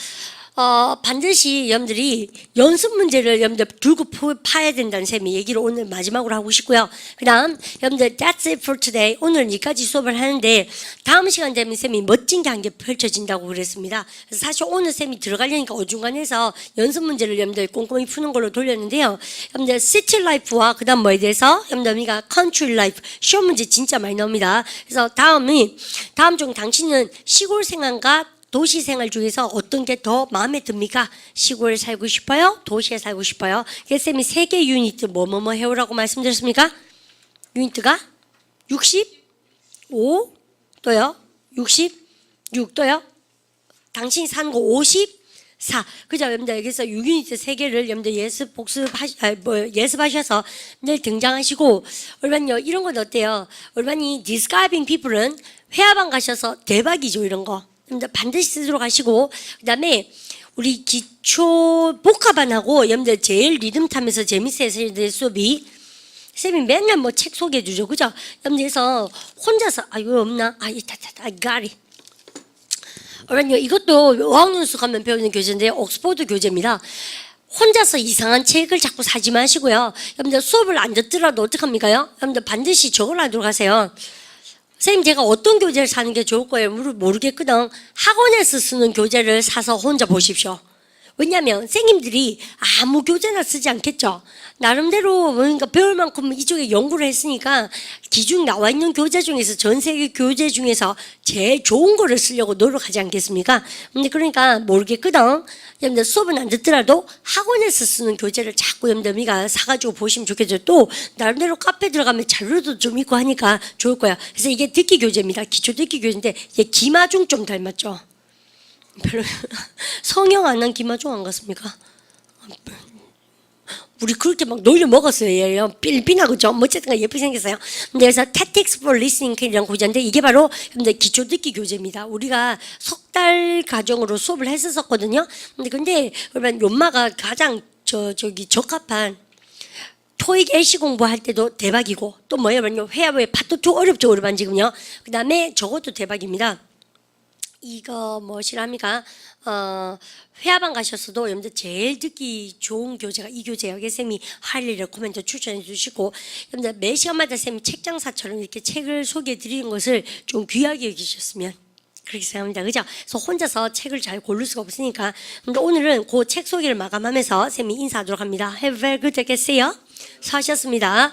반드시 여러분들이 연습 문제를 여러분들 들고 파야 된다는 셈이 얘기를 오늘 마지막으로 하고 싶고요. 그 다음 여러분들 that's it for today. 오늘은 여기까지 수업을 하는데 다음 시간 되면 쌤이 멋진 게 한 개 펼쳐진다고 그랬습니다. 그래서 사실 오늘 쌤이 들어가려니까 어중간해서 연습 문제를 여러분들 꼼꼼히 푸는 걸로 돌렸는데요. 여러분들 city life와 그 다음 뭐에 대해서 여러분들 우리가 country life 시험 문제 진짜 많이 나옵니다. 그래서 다음 중 당신은 시골 생활과 도시 생활 중에서 어떤 게 더 마음에 듭니까? 시골에 살고 싶어요? 도시에 살고 싶어요? 그래서 쌤이 3개 유니트 뭐뭐뭐 해오라고 말씀드렸습니까? 유니트가 65 또요? 66 또요? 당신이 사는 거 54 그죠? 여러분들 여기서 6유니트 3개를 여러분들 예습하셔서 내일 등장하시고 얼마요 이런 건 어때요? 얼마니 describing people은 회화방 가셔서 대박이죠 이런 거 반드시 쓰도록 하시고 그 다음에 우리 기초 복합반하고 여러분들 제일 리듬 타면서 재밌어야 될 수업이 쌤이 맨날 뭐 책 소개해 주죠 그죠? 여러분들에서 혼자서 이거 없나? 있다 I got it. 그러면요 이것도 5학년 수 가면 배우는 교재인데 옥스포드 교재입니다. 혼자서 이상한 책을 자꾸 사지 마시고요. 여러분들 수업을 안 듣더라도 어떡합니까요? 여러분들 반드시 적어놔도록 하세요. 선생님 제가 어떤 교재를 사는 게 좋을 거예요? 모르겠거든. 학원에서 쓰는 교재를 사서 혼자 보십시오. 왜냐하면 선생님들이 아무 교재나 쓰지 않겠죠. 나름대로 뭔가 배울 만큼 이쪽에 연구를 했으니까 기준 나와 있는 교재 중에서 전 세계 교재 중에서 제일 좋은 거를 쓰려고 노력하지 않겠습니까? 근데 그러니까 모르겠거든. 여러분들 수업은 안 듣더라도 학원에서 쓰는 교재를 자꾸 여러분들 우리가 사가지고 보시면 좋겠죠. 또 나름대로 카페 들어가면 자료도 좀 있고 하니까 좋을 거야. 그래서 이게 듣기 교재입니다. 기초 듣기 교재인데 얘 김아중 좀 닮았죠. 별로 성형 안 한 김아중 안 같습니까? 우리 그렇게 막 놀려 먹었어요. 얘 필리핀하고 좀 어쨌든 예쁘게 생겼어요. 근데 그래서 Tactics for Listening 이런 교재인데 이게 바로 근데 기초 듣기 교재입니다. 우리가 석 달 과정으로 수업을 했었거든요. 근데 그러면 연마가 가장 저기 적합한 토익 LC 공부할 때도 대박이고 또 뭐냐면요 회화의 파트 2 어렵죠 여러분 지금요. 그다음에 저것도 대박입니다. 이거 뭐시랍니까? 회화방 가셨어도 여러분들 제일 듣기 좋은 교재가 이 교재예요. 이게 쌤이 하이리 레코멘드 추천해 주시고 여러분들 매 시간마다 쌤이 책장사처럼 이렇게 책을 소개해 드리는 것을 좀 귀하게 여기셨으면 그렇게 생각합니다. 그죠? 그래서 혼자서 책을 잘 고를 수가 없으니까 근데 오늘은 그 책 소개를 마감하면서 쌤이 인사하도록 합니다. Have a very good day. 수고하셨습니다.